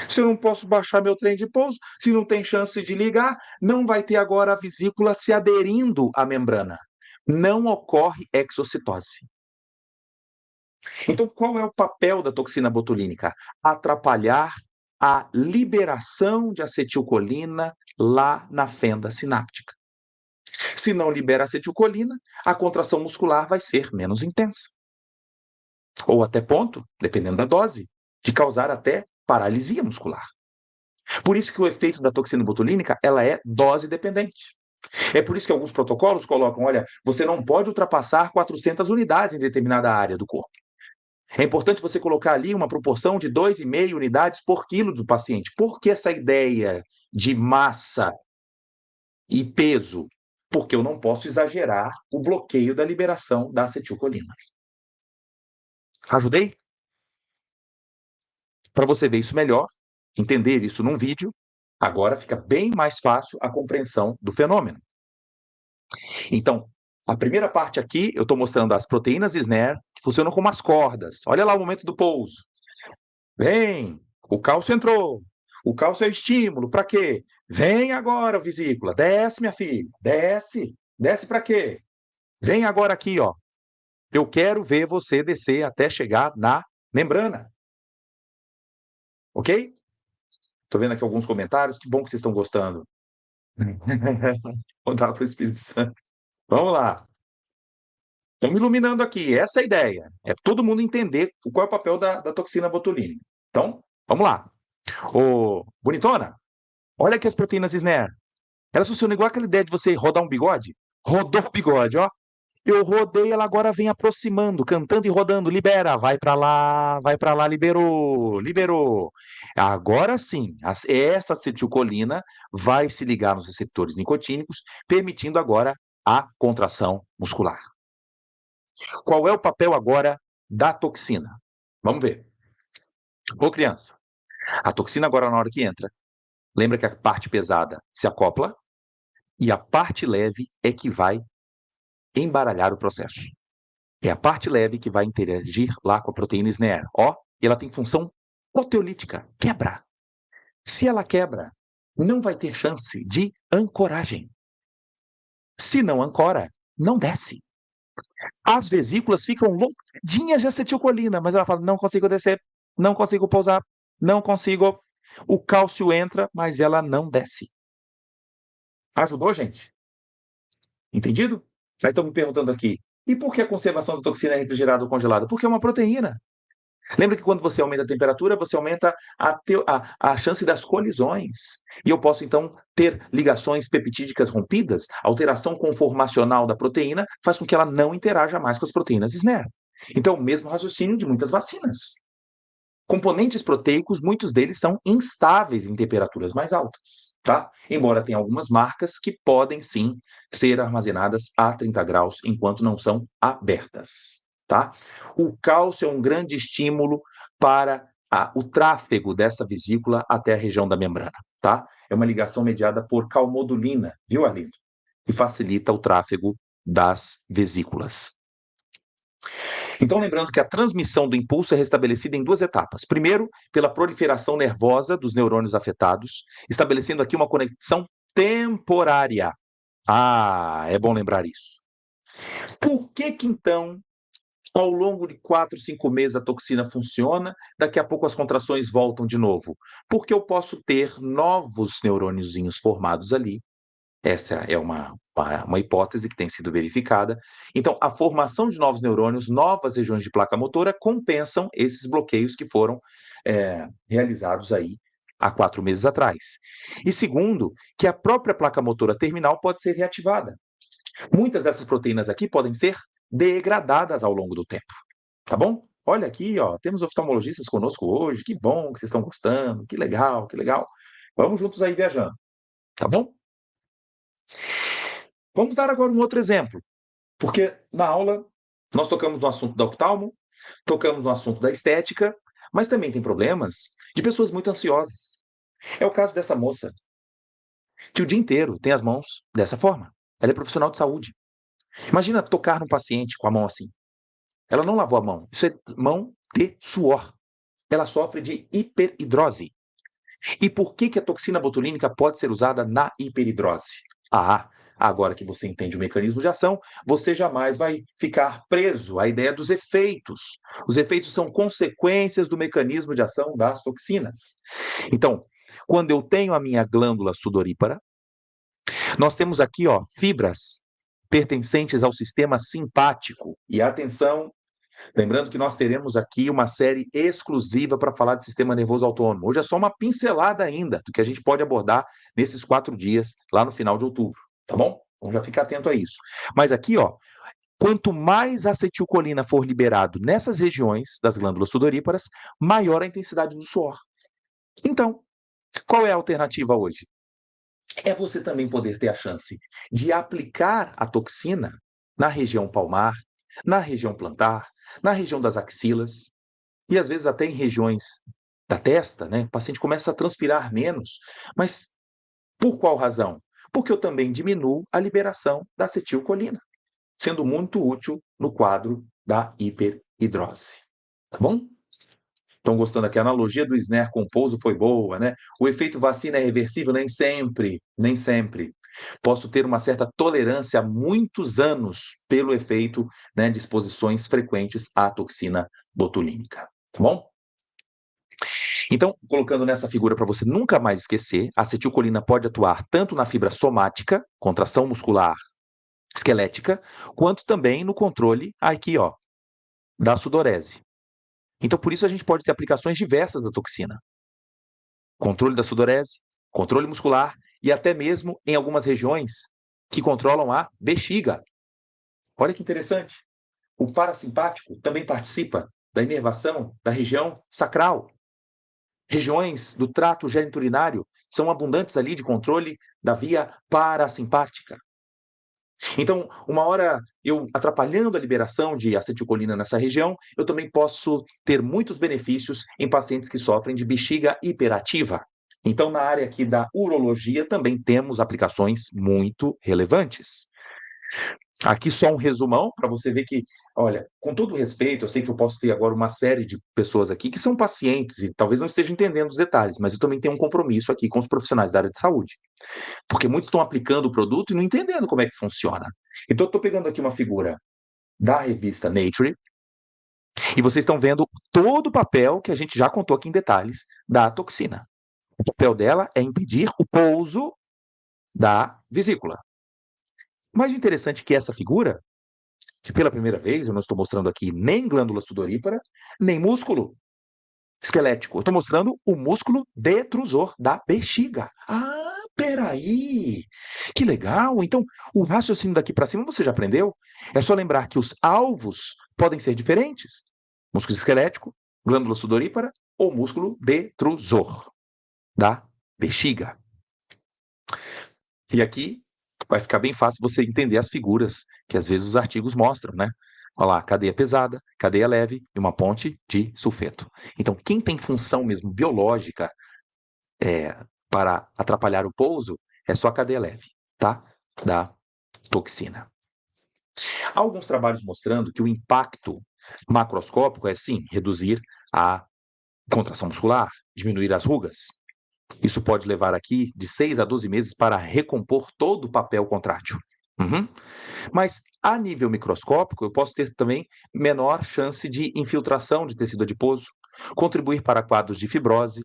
Se eu não posso baixar meu trem de pouso, se não tem chance de ligar, não vai ter agora a vesícula se aderindo à membrana. Não ocorre exocitose. Então, qual é o papel da toxina botulínica? Atrapalhar a liberação de acetilcolina lá na fenda sináptica. Se não libera acetilcolina, a contração muscular vai ser menos intensa. Ou até ponto, dependendo da dose, de causar até paralisia muscular. Por isso que o efeito da toxina botulínica, ela é dose dependente. É por isso que alguns protocolos colocam, olha, você não pode ultrapassar 400 unidades em determinada área do corpo. É importante você colocar ali uma proporção de 2,5 unidades por quilo do paciente. Por que essa ideia de massa e peso? Porque eu não posso exagerar o bloqueio da liberação da acetilcolina. Ajudei? Para você ver isso melhor, entender isso num vídeo, agora fica bem mais fácil a compreensão do fenômeno. Então, a primeira parte aqui, eu estou mostrando as proteínas SNARE, que funcionam como as cordas. Olha lá o momento do pouso. Vem, o cálcio entrou. O cálcio é estímulo. Para quê? Vem agora, vesícula. Desce, minha filha. Desce. Desce para quê? Vem agora aqui, ó. Eu quero ver você descer até chegar na membrana. Ok? Tô vendo aqui alguns comentários. Que bom que vocês estão gostando. Vou dar para o Espírito Santo. Vamos lá. Estamos iluminando aqui. Essa é a ideia. É todo mundo entender qual é o papel da toxina botulínica. Então, vamos lá. Ô, bonitona, olha aqui as proteínas SNER. Elas funcionam igual aquela ideia de você rodar um bigode. Rodou o bigode, ó. Eu rodei, ela agora vem aproximando, cantando e rodando. Libera, vai para lá, liberou, liberou. Agora sim, essa acetilcolina vai se ligar nos receptores nicotínicos, permitindo agora a contração muscular. Qual é o papel agora da toxina? Vamos ver. Ô, criança, a toxina agora na hora que entra, lembra que a parte pesada se acopla e a parte leve é que vai embaralhar o processo. É a parte leve que vai interagir lá com a proteína SNER. Ó, e ela tem função proteolítica, quebra. Se ela quebra, não vai ter chance de ancoragem. Se não ancora, não desce. As vesículas ficam loadinhas de acetilcolina, mas ela fala: não consigo descer, não consigo pousar, não consigo. O cálcio entra, mas ela não desce. Ajudou, gente? Entendido? Aí estão me perguntando aqui: e por que a conservação da toxina é refrigerada ou congelada? Porque é uma proteína. Lembra que quando você aumenta a temperatura, você aumenta a chance das colisões. E eu posso, então, ter ligações peptídicas rompidas. A alteração conformacional da proteína faz com que ela não interaja mais com as proteínas SNER. Então, o mesmo raciocínio de muitas vacinas. Componentes proteicos, muitos deles são instáveis em temperaturas mais altas, tá? Embora tenha algumas marcas que podem, sim, ser armazenadas a 30 graus enquanto não são abertas, tá? O cálcio é um grande estímulo para o tráfego dessa vesícula até a região da membrana, tá? É uma ligação mediada por calmodulina, viu, Arlindo? Que facilita o tráfego das vesículas. Então, lembrando que a transmissão do impulso é restabelecida em duas etapas. Primeiro, pela proliferação nervosa dos neurônios afetados, estabelecendo aqui uma conexão temporária. Ah, é bom lembrar isso. Por que então, ao longo de 4, 5 meses, a toxina funciona, daqui a pouco as contrações voltam de novo? Porque eu posso ter novos neurôniozinhos formados ali. Essa é uma hipótese que tem sido verificada. Então, a formação de novos neurônios, novas regiões de placa motora, compensam esses bloqueios que foram realizados aí há 4 meses atrás. E segundo, que a própria placa motora terminal pode ser reativada. Muitas dessas proteínas aqui podem ser degradadas ao longo do tempo, tá bom? Olha aqui, ó, temos oftalmologistas conosco hoje, que bom que vocês estão gostando, que legal, que legal. Vamos juntos aí viajando, tá bom? Vamos dar agora um outro exemplo, porque na aula nós tocamos no assunto da oftalmo, tocamos no assunto da estética, mas também tem problemas de pessoas muito ansiosas. É o caso dessa moça, que o dia inteiro tem as mãos dessa forma. Ela é profissional de saúde. Imagina tocar no paciente com a mão assim. Ela não lavou a mão. Isso é mão de suor. Ela sofre de hiperidrose. E por que a toxina botulínica pode ser usada na hiperidrose? Ah, agora que você entende o mecanismo de ação, você jamais vai ficar preso à ideia dos efeitos. Os efeitos são consequências do mecanismo de ação das toxinas. Então, quando eu tenho a minha glândula sudorípara, nós temos aqui, ó, fibras pertencentes ao sistema simpático. E atenção, lembrando que nós teremos aqui uma série exclusiva para falar de sistema nervoso autônomo. Hoje é só uma pincelada ainda do que a gente pode abordar nesses 4 dias, lá no final de outubro, tá bom? Então já fica atento a isso. Mas aqui, ó, quanto mais acetilcolina for liberado nessas regiões das glândulas sudoríparas, maior a intensidade do suor. Então, qual é a alternativa hoje? É você também poder ter a chance de aplicar a toxina na região palmar, na região plantar, na região das axilas, e às vezes até em regiões da testa, né? O paciente começa a transpirar menos. Mas por qual razão? Porque eu também diminuo a liberação da acetilcolina, sendo muito útil no quadro da hiperidrose. Tá bom? Estão gostando aqui, a analogia do snare com o pouso foi boa, né? O efeito vacina é reversível? Nem sempre, nem sempre. Posso ter uma certa tolerância há muitos anos pelo efeito, né, de exposições frequentes à toxina botulínica, tá bom? Então, colocando nessa figura para você nunca mais esquecer, a acetilcolina pode atuar tanto na fibra somática, contração muscular esquelética, quanto também no controle aqui, ó, da sudorese. Então, por isso a gente pode ter aplicações diversas da toxina. Controle da sudorese, controle muscular e até mesmo em algumas regiões que controlam a bexiga. Olha que interessante. O parasimpático também participa da inervação da região sacral. Regiões do trato geniturinário são abundantes ali de controle da via parasimpática. Então, uma hora eu atrapalhando a liberação de acetilcolina nessa região, eu também posso ter muitos benefícios em pacientes que sofrem de bexiga hiperativa. Então, na área aqui da urologia, também temos aplicações muito relevantes. Aqui só um resumão para você ver que, olha, com todo respeito, eu sei que eu posso ter agora uma série de pessoas aqui que são pacientes e talvez não estejam entendendo os detalhes, mas eu também tenho um compromisso aqui com os profissionais da área de saúde, porque muitos estão aplicando o produto e não entendendo como é que funciona. Então, eu estou pegando aqui uma figura da revista Nature e vocês estão vendo todo o papel que a gente já contou aqui em detalhes da toxina. O papel dela é impedir o pouso da vesícula. Mais interessante que essa figura, que pela primeira vez eu não estou mostrando aqui nem glândula sudorípara, nem músculo esquelético. Eu estou mostrando o músculo detrusor da bexiga. Ah, peraí! Que legal! Então, o raciocínio daqui para cima você já aprendeu? É só lembrar que os alvos podem ser diferentes. Músculo esquelético, glândula sudorípara ou músculo detrusor da bexiga. E aqui vai ficar bem fácil você entender as figuras que às vezes os artigos mostram, né? Olha lá, cadeia pesada, cadeia leve e uma ponte de sulfeto. Então, quem tem função mesmo biológica para atrapalhar o pouso é só a cadeia leve, tá? Da toxina. Há alguns trabalhos mostrando que o impacto macroscópico é, sim, reduzir a contração muscular, diminuir as rugas. Isso pode levar aqui de 6 a 12 meses para recompor todo o papel contrátil. Uhum. Mas, a nível microscópico, eu posso ter também menor chance de infiltração de tecido adiposo, contribuir para quadros de fibrose,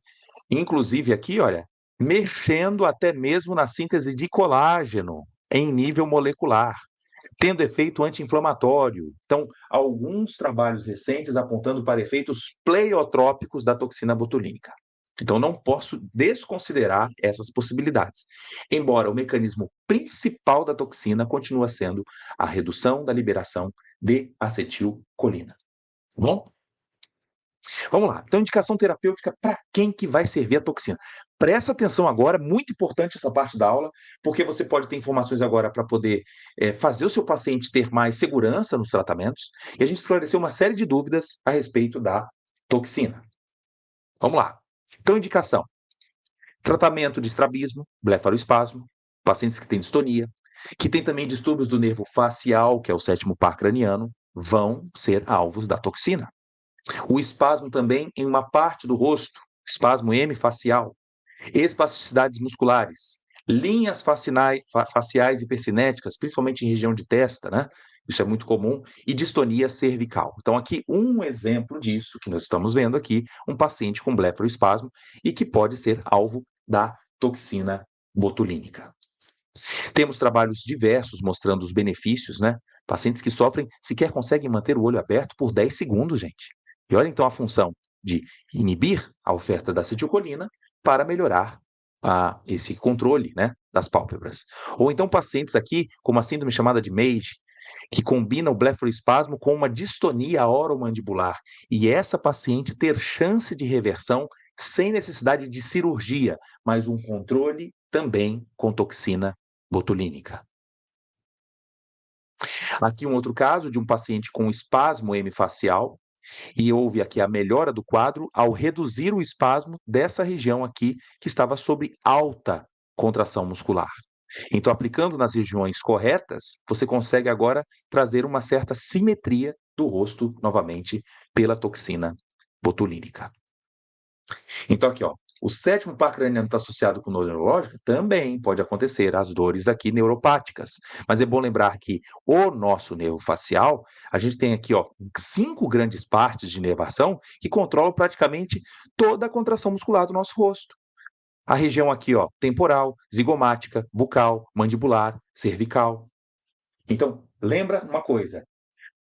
inclusive aqui, olha, mexendo até mesmo na síntese de colágeno em nível molecular, tendo efeito anti-inflamatório. Então, alguns trabalhos recentes apontando para efeitos pleiotrópicos da toxina botulínica. Então, não posso desconsiderar essas possibilidades, embora o mecanismo principal da toxina continua sendo a redução da liberação de acetilcolina. Tá bom? Vamos lá. Então, indicação terapêutica para quem que vai servir a toxina? Presta atenção agora, muito importante essa parte da aula, porque você pode ter informações agora para poder fazer o seu paciente ter mais segurança nos tratamentos e a gente esclareceu uma série de dúvidas a respeito da toxina. Vamos lá. Então, indicação. Tratamento de estrabismo, blefaroespasmo, pacientes que têm distonia, que têm também distúrbios do nervo facial, que é o sétimo par craniano, vão ser alvos da toxina. O espasmo também em uma parte do rosto, espasmo hemifacial, espasticidades musculares, linhas faciais hipercinéticas, principalmente em região de testa, né? Isso é muito comum, e distonia cervical. Então, aqui um exemplo disso que nós estamos vendo aqui, um paciente com blefaroespasmo e que pode ser alvo da toxina botulínica. Temos trabalhos diversos mostrando os benefícios, né? Pacientes que sofrem sequer conseguem manter o olho aberto por 10 segundos, gente. E olha então a função de inibir a oferta da acetilcolina para melhorar esse controle, né, das pálpebras. Ou então pacientes aqui com uma síndrome chamada de MAGE, que combina o blefaroespasmo com uma distonia oromandibular. E essa paciente ter chance de reversão sem necessidade de cirurgia, mas um controle também com toxina botulínica. Aqui um outro caso de um paciente com espasmo hemifacial, e houve aqui a melhora do quadro ao reduzir o espasmo dessa região aqui que estava sob alta contração muscular. Então, aplicando nas regiões corretas, você consegue agora trazer uma certa simetria do rosto novamente pela toxina botulínica. Então, aqui, ó, o sétimo par craniano está associado com dor neurológica? Também pode acontecer, as dores aqui neuropáticas. Mas é bom lembrar que o nosso nervo facial, a gente tem aqui, ó, 5 grandes partes de inervação que controlam praticamente toda a contração muscular do nosso rosto. A região aqui, ó, temporal, zigomática, bucal, mandibular, cervical. Então, lembra uma coisa,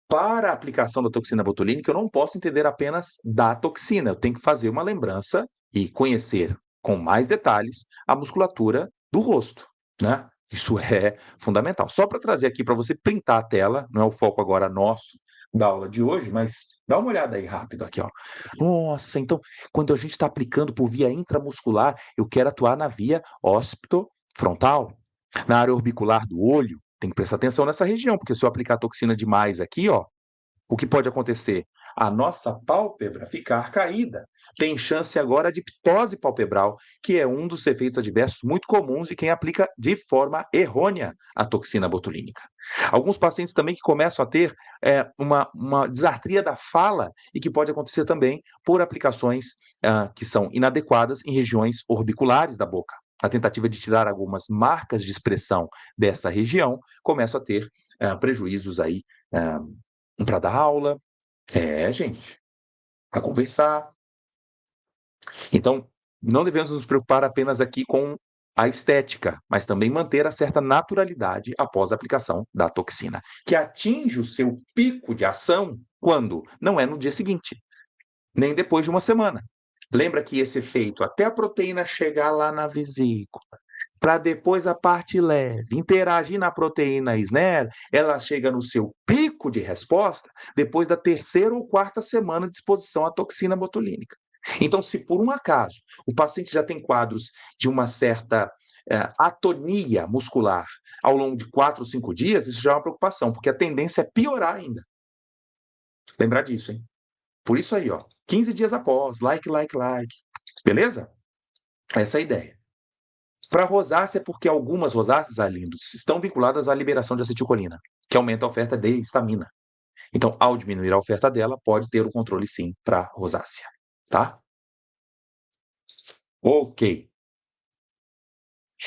para a aplicação da toxina botulínica, eu não posso entender apenas da toxina, eu tenho que fazer uma lembrança e conhecer com mais detalhes a musculatura do rosto, né? Isso é fundamental. Só para trazer aqui para você printar a tela, não é o foco agora nosso da aula de hoje, mas dá uma olhada aí rápido aqui, ó. Nossa, então quando a gente está aplicando por via intramuscular, eu quero atuar na via occipital, na área orbicular do olho. Tem que prestar atenção nessa região, porque se eu aplicar toxina demais aqui, ó, o que pode acontecer? A nossa pálpebra ficar caída. Tem chance agora de ptose palpebral, que é um dos efeitos adversos muito comuns de quem aplica de forma errônea a toxina botulínica. Alguns pacientes também que começam a ter uma disartria da fala e que pode acontecer também por aplicações que são inadequadas em regiões orbiculares da boca. A tentativa de tirar algumas marcas de expressão dessa região começa a ter prejuízos aí para dar aula, gente, para conversar. Então, não devemos nos preocupar apenas aqui com a estética, mas também manter a certa naturalidade após a aplicação da toxina, que atinge o seu pico de ação quando? Não é no dia seguinte, nem depois de uma semana. Lembra que esse efeito, até a proteína chegar lá na vesícula, para depois a parte leve interagir na proteína SNER, ela chega no seu pico de resposta depois da terceira ou quarta semana de exposição à toxina botulínica. Então, se por um acaso o paciente já tem quadros de uma certa atonia muscular ao longo de 4 ou 5 dias, isso já é uma preocupação, porque a tendência é piorar ainda. Lembrar disso, hein? Por isso aí, ó, 15 dias após, like. Beleza? Essa é a ideia. Para rosácea, é porque algumas rosáceas, Arlindos, estão vinculadas à liberação de acetilcolina, que aumenta a oferta de histamina. Então, ao diminuir a oferta dela, pode ter o controle sim para rosácea, tá? Ok.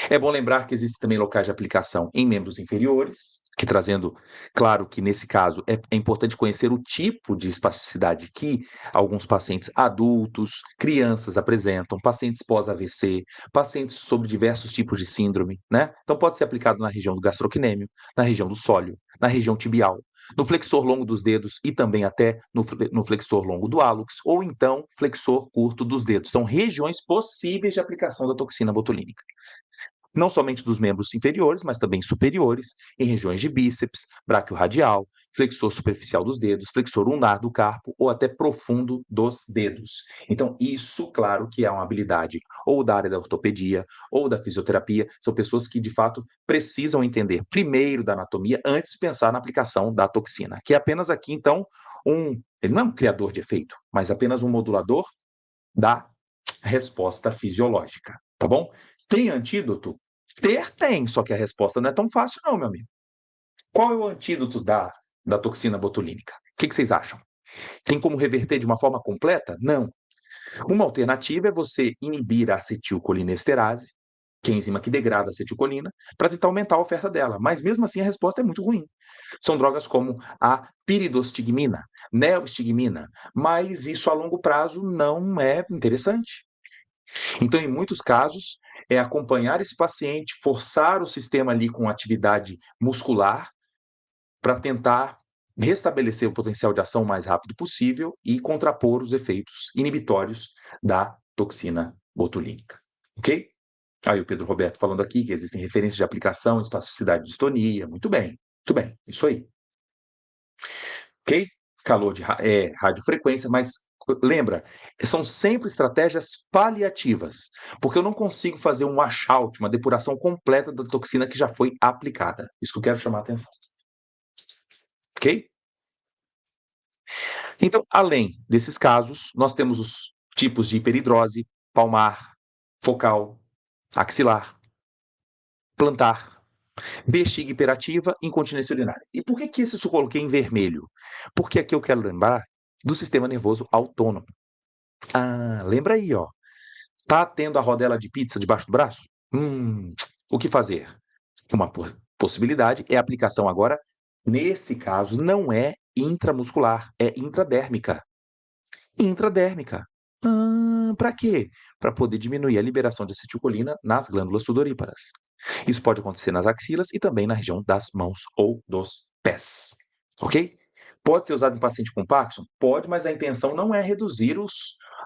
É bom lembrar que existem também locais de aplicação em membros inferiores, que trazendo, claro que nesse caso é importante conhecer o tipo de espasticidade que alguns pacientes adultos, crianças apresentam, pacientes pós-AVC, pacientes sobre diversos tipos de síndrome, né? Então pode ser aplicado na região do gastrocnêmio, na região do sóleo, na região tibial, no flexor longo dos dedos e também até no flexor longo do hálux, ou então flexor curto dos dedos. São regiões possíveis de aplicação da toxina botulínica não somente dos membros inferiores, mas também superiores, em regiões de bíceps, braquiorradial, flexor superficial dos dedos, flexor ulnar do carpo ou até profundo dos dedos. Então, isso, claro, que é uma habilidade ou da área da ortopedia ou da fisioterapia, são pessoas que, de fato, precisam entender primeiro da anatomia antes de pensar na aplicação da toxina, que é apenas aqui, então, ele não é um criador de efeito, mas apenas um modulador da resposta fisiológica, tá bom? Tem antídoto? Tem, só que a resposta não é tão fácil não, meu amigo. Qual é o antídoto da toxina botulínica? O que vocês acham? Tem como reverter de uma forma completa? Não. Uma alternativa é você inibir a acetilcolinesterase, que é a enzima que degrada a acetilcolina, para tentar aumentar a oferta dela. Mas mesmo assim a resposta é muito ruim. São drogas como a piridostigmina, neostigmina, mas isso a longo prazo não é interessante. Então, em muitos casos, é acompanhar esse paciente, forçar o sistema ali com atividade muscular para tentar restabelecer o potencial de ação o mais rápido possível e contrapor os efeitos inibitórios da toxina botulínica. Ok? Aí o Pedro Roberto falando aqui que existem referências de aplicação, espasticidade de distonia. Muito bem, isso aí. Ok? Calor de radiofrequência, mas lembra, são sempre estratégias paliativas, porque eu não consigo fazer um washout, uma depuração completa da toxina que já foi aplicada. Isso que eu quero chamar a atenção. Ok? Então, além desses casos, nós temos os tipos de hiperidrose, palmar, focal, axilar, plantar, bexiga hiperativa e incontinência urinária. E por que isso eu coloquei em vermelho? Porque aqui eu quero lembrar do sistema nervoso autônomo. Lembra aí, ó. Tá tendo a rodela de pizza debaixo do braço? O que fazer? Uma possibilidade é a aplicação agora, nesse caso, não é intramuscular, é intradérmica. Intradérmica. Para quê? Para poder diminuir a liberação de acetilcolina nas glândulas sudoríparas. Isso pode acontecer nas axilas e também na região das mãos ou dos pés. Ok? Pode ser usado em paciente com Parkinson? Pode, mas a intenção não é reduzir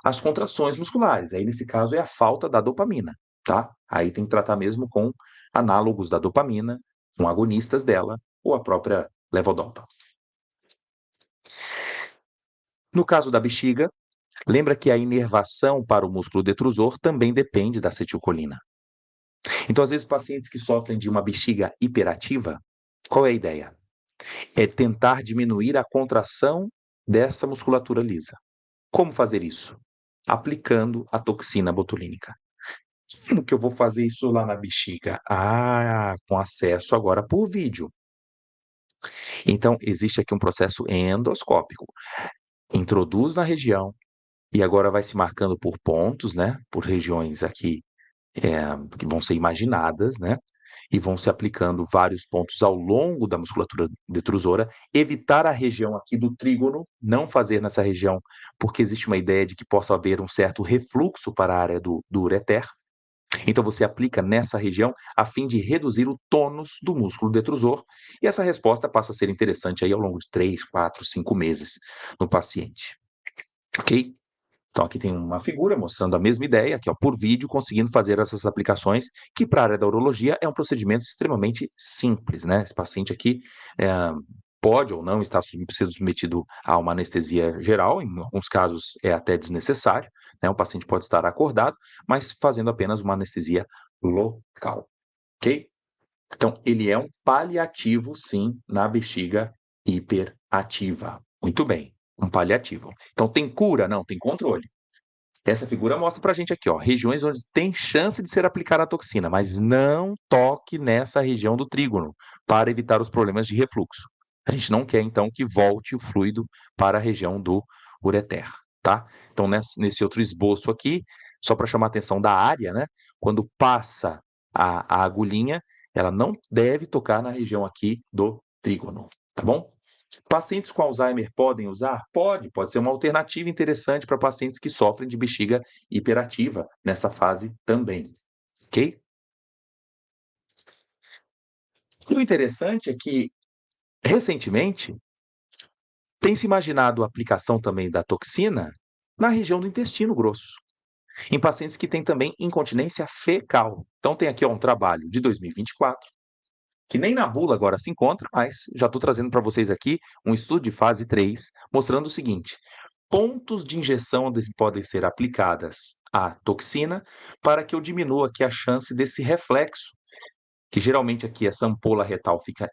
as contrações musculares. Aí, nesse caso, é a falta da dopamina, tá? Aí tem que tratar mesmo com análogos da dopamina, com agonistas dela, ou a própria levodopa. No caso da bexiga, lembra que a inervação para o músculo detrusor também depende da acetilcolina. Então, às vezes, pacientes que sofrem de uma bexiga hiperativa, qual é a ideia? É tentar diminuir a contração dessa musculatura lisa. Como fazer isso? Aplicando a toxina botulínica. Como que eu vou fazer isso lá na bexiga? Com acesso agora por vídeo. Então, existe aqui um processo endoscópico. Introduz na região e agora vai se marcando por pontos, né? Por regiões aqui que vão ser imaginadas, né? E vão se aplicando vários pontos ao longo da musculatura detrusora, evitar a região aqui do trígono, não fazer nessa região, porque existe uma ideia de que possa haver um certo refluxo para a área do ureter. Então você aplica nessa região a fim de reduzir o tônus do músculo detrusor, e essa resposta passa a ser interessante aí ao longo de 3, 4, 5 meses no paciente. Ok? Então aqui tem uma figura mostrando a mesma ideia, aqui ó, por vídeo, conseguindo fazer essas aplicações, que para a área da urologia é um procedimento extremamente simples, né? Esse paciente aqui pode ou não estar sendo submetido a uma anestesia geral, em alguns casos é até desnecessário, né? O paciente pode estar acordado, mas fazendo apenas uma anestesia local, ok? Então ele é um paliativo, sim, na bexiga hiperativa. Muito bem, um paliativo. Então tem cura? Não, tem controle. Essa figura mostra pra gente aqui, ó, regiões onde tem chance de ser aplicada a toxina, mas não toque nessa região do trígono para evitar os problemas de refluxo. A gente não quer, então, que volte o fluido para a região do ureter, tá? Então, nesse outro esboço aqui, só para chamar a atenção da área, né? Quando passa a agulhinha, ela não deve tocar na região aqui do trígono, tá bom? Pacientes com Alzheimer podem usar? Pode ser uma alternativa interessante para pacientes que sofrem de bexiga hiperativa nessa fase também, ok? E o interessante é que, recentemente, tem se imaginado a aplicação também da toxina na região do intestino grosso, em pacientes que têm também incontinência fecal. Então tem aqui ó, um trabalho de 2024, que nem na bula agora se encontra, mas já estou trazendo para vocês aqui um estudo de fase 3, mostrando o seguinte: pontos de injeção onde podem ser aplicadas a toxina para que eu diminua aqui a chance desse reflexo, que geralmente aqui essa ampola retal fica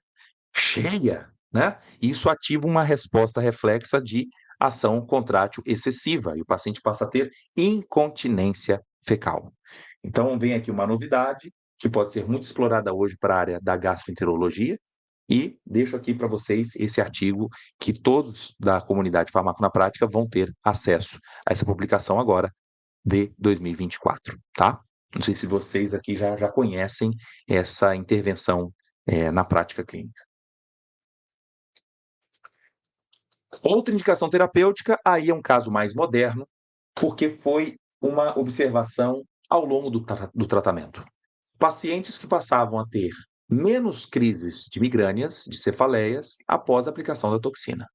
cheia, né? E isso ativa uma resposta reflexa de ação contrátil excessiva e o paciente passa a ter incontinência fecal. Então vem aqui uma novidade que pode ser muito explorada hoje para a área da gastroenterologia, e deixo aqui para vocês esse artigo que todos da comunidade Farmaco na Prática vão ter acesso a essa publicação agora de 2024, tá? Não sei se vocês aqui já conhecem essa intervenção na prática clínica. Outra indicação terapêutica, aí é um caso mais moderno, porque foi uma observação ao longo do tratamento. Pacientes que passavam a ter menos crises de migrânias, de cefaleias, após a aplicação da toxina.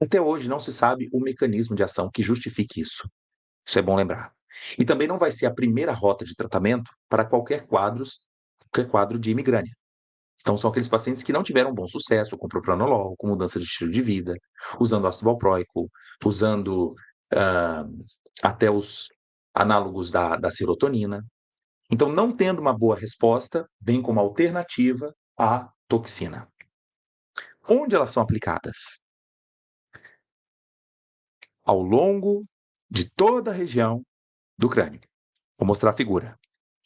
Até hoje não se sabe o mecanismo de ação que justifique isso. Isso é bom lembrar. E também não vai ser a primeira rota de tratamento para qualquer quadro de migrânia. Então, são aqueles pacientes que não tiveram bom sucesso com propranolol, com mudança de estilo de vida, usando ácido valproico, usando até os análogos da serotonina. Então, não tendo uma boa resposta, vem como alternativa a toxina. Onde elas são aplicadas? Ao longo de toda a região do crânio. Vou mostrar a figura.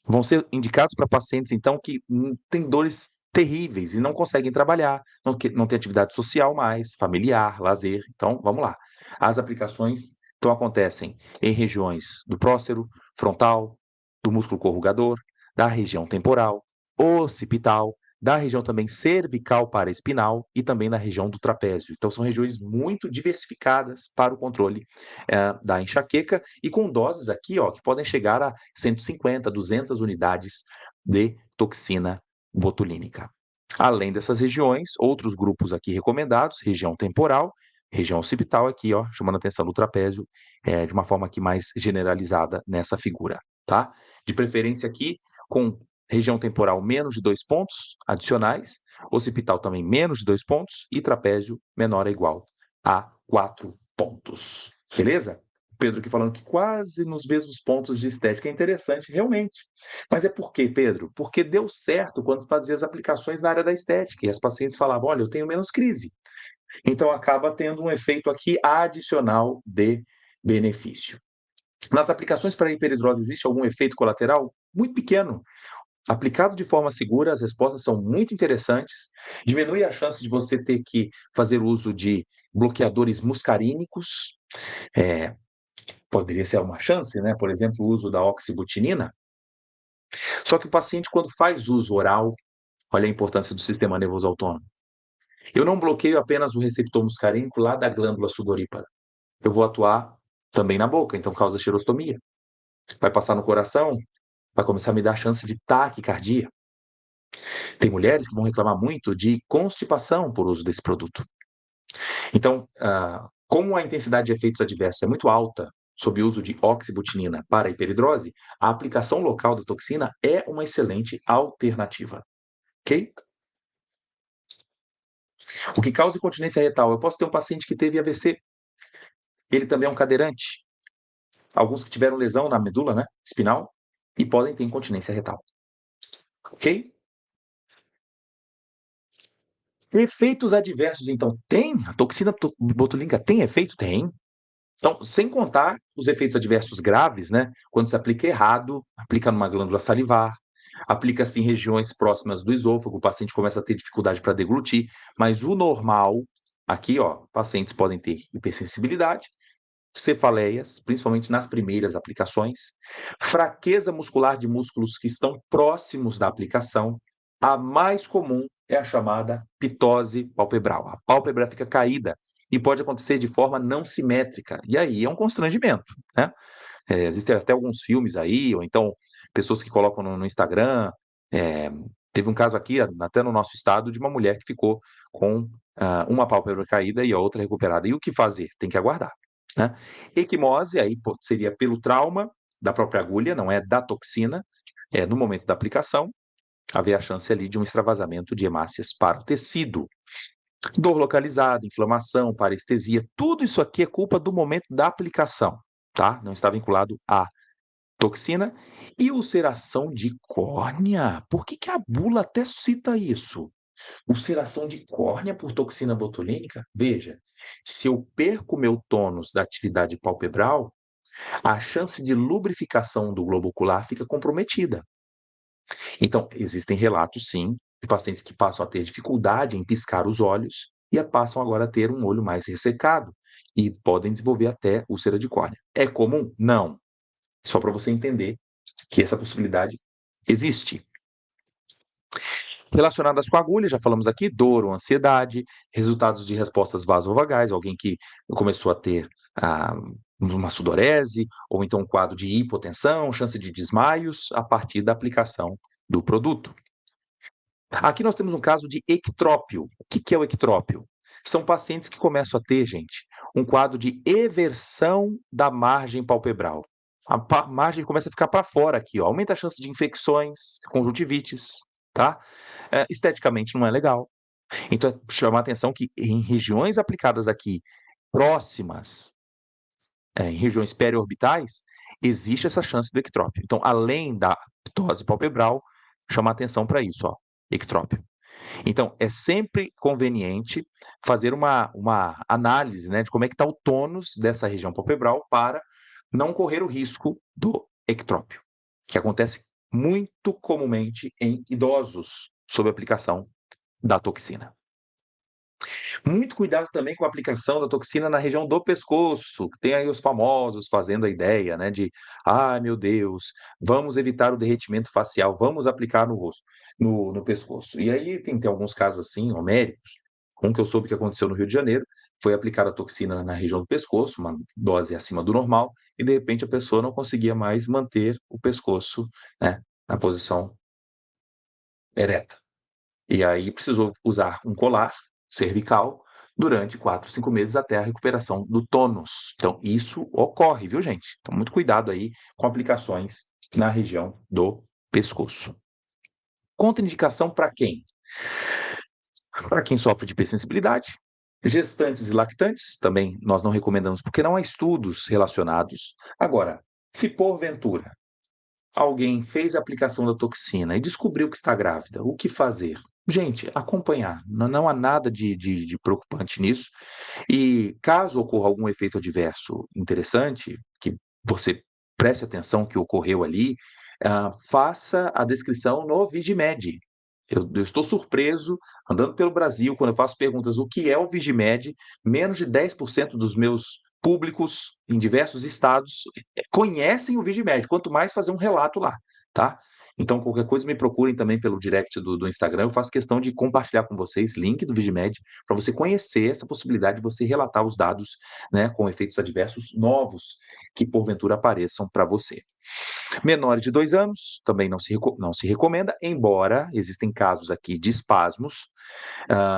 Vão ser indicados para pacientes, então, que têm dores terríveis e não conseguem trabalhar, não têm atividade social mais, familiar, lazer. Então, vamos lá. As aplicações Então, acontecem em regiões do próstero, frontal, do músculo corrugador, da região temporal, occipital, da região também cervical para espinal e também na região do trapézio. Então, são regiões muito diversificadas para o controle da enxaqueca e com doses aqui, ó, que podem chegar a 150, 200 unidades de toxina botulínica. Além dessas regiões, outros grupos aqui recomendados, região temporal, região occipital aqui, ó, chamando a atenção do trapézio, de uma forma aqui mais generalizada nessa figura, tá? De preferência aqui com região temporal menos de 2 pontos adicionais, occipital também menos de 2 pontos e trapézio menor ou igual a 4 pontos. Beleza? Pedro aqui falando que quase nos mesmos pontos de estética. É interessante, realmente. Mas é por quê, Pedro? Porque deu certo quando se fazia as aplicações na área da estética e as pacientes falavam, olha, eu tenho menos crise. Então, acaba tendo um efeito aqui adicional de benefício. Nas aplicações para hiperidrose, existe algum efeito colateral? Muito pequeno. Aplicado de forma segura, as respostas são muito interessantes, diminui a chance de você ter que fazer uso de bloqueadores muscarínicos, poderia ser uma chance, né? Por exemplo, o uso da oxibutinina. Só que o paciente, quando faz uso oral, olha a importância do sistema nervoso autônomo. Eu não bloqueio apenas o receptor muscarínico lá da glândula sudorípara. Eu vou atuar também na boca, então causa xerostomia. Vai passar no coração, vai começar a me dar chance de taquicardia. Tem mulheres que vão reclamar muito de constipação por uso desse produto. Então, como a intensidade de efeitos adversos é muito alta sob o uso de oxibutinina para a hiperidrose, a aplicação local da toxina é uma excelente alternativa. Ok? O que causa incontinência retal? Eu posso ter um paciente que teve AVC. Ele também é um cadeirante. Alguns que tiveram lesão na medula, né, espinal, e podem ter incontinência retal. Ok? Efeitos adversos, então, tem? A toxina botulínica tem efeito? Tem. Então, sem contar os efeitos adversos graves, né? Quando se aplica errado, aplica numa glândula salivar, aplica-se em regiões próximas do esôfago, o paciente começa a ter dificuldade para deglutir, mas o normal, aqui, ó, pacientes podem ter hipersensibilidade, cefaleias, principalmente nas primeiras aplicações, fraqueza muscular de músculos que estão próximos da aplicação. A mais comum é a chamada pitose palpebral. A pálpebra fica caída e pode acontecer de forma não simétrica. E aí é um constrangimento, né? Existem até alguns filmes aí, ou então pessoas que colocam no Instagram. é, Teve um caso aqui, até no nosso estado, de uma mulher que ficou com uma pálpebra caída e a outra recuperada. E o que fazer? Tem que aguardar. Né? Equimose, aí seria pelo trauma da própria agulha, não é da toxina, no momento da aplicação, haver a chance ali de um extravasamento de hemácias para o tecido. Dor localizada, inflamação, parestesia, tudo isso aqui é culpa do momento da aplicação, tá? Não está vinculado à toxina. E ulceração de córnea, por que que a bula até cita isso? Ulceração de córnea por toxina botulínica? Veja, se eu perco meu tônus da atividade palpebral, a chance de lubrificação do globo ocular fica comprometida. Então, existem relatos, sim, de pacientes que passam a ter dificuldade em piscar os olhos e passam agora a ter um olho mais ressecado e podem desenvolver até úlcera de córnea. É comum? Não. Só para você entender que essa possibilidade existe. Relacionadas com a agulha, já falamos aqui, dor ou ansiedade, resultados de respostas vasovagais, alguém que começou a ter uma sudorese, ou então um quadro de hipotensão, chance de desmaios, a partir da aplicação do produto. Aqui nós temos um caso de ectrópio. O que é o ectrópio? São pacientes que começam a ter, gente, um quadro de eversão da margem palpebral. A margem começa a ficar para fora aqui, ó. Aumenta a chance de infecções, conjuntivites, tá? Esteticamente não é legal. Então, é chamar a atenção que em regiões aplicadas aqui próximas, em regiões periorbitais, existe essa chance do ectrópio. Então, além da ptose palpebral, chamar atenção para isso, ó, ectrópio. Então, é sempre conveniente fazer uma análise, né, de como é que está o tônus dessa região palpebral para não correr o risco do ectrópio, que acontece muito comumente em idosos sob aplicação da toxina. Muito cuidado também com a aplicação da toxina na região do pescoço. Tem aí os famosos fazendo a ideia, né, de: "Ai, meu Deus, vamos evitar o derretimento facial, vamos aplicar no rosto, no pescoço". E aí tem alguns casos assim, homéricos. Um que eu soube que aconteceu no Rio de Janeiro, foi aplicada a toxina na região do pescoço, uma dose acima do normal, e de repente a pessoa não conseguia mais manter o pescoço, né, na posição ereta. E aí precisou usar um colar cervical durante 4, 5 meses até a recuperação do tônus. Então isso ocorre, viu, gente? Então muito cuidado aí com aplicações na região do pescoço. Contraindicação para quem? Para quem sofre de hipersensibilidade, gestantes e lactantes, também nós não recomendamos, porque não há estudos relacionados. Agora, se porventura alguém fez a aplicação da toxina e descobriu que está grávida, o que fazer? Gente, acompanhar. Não há nada de preocupante nisso. E caso ocorra algum efeito adverso interessante, que você preste atenção que ocorreu ali, faça a descrição no Vigimed. Eu estou surpreso, andando pelo Brasil, quando eu faço perguntas: "O que é o Vigimed?", menos de 10% dos meus públicos em diversos estados, conhecem o Vigimed, quanto mais fazer um relato lá, tá. Então qualquer coisa me procurem também pelo direct do Instagram, eu faço questão de compartilhar com vocês link do Vigimed, para você conhecer essa possibilidade de você relatar os dados, né, com efeitos adversos novos que porventura apareçam para você. Menores de 2 anos, também não se recomenda, embora existem casos aqui de espasmos,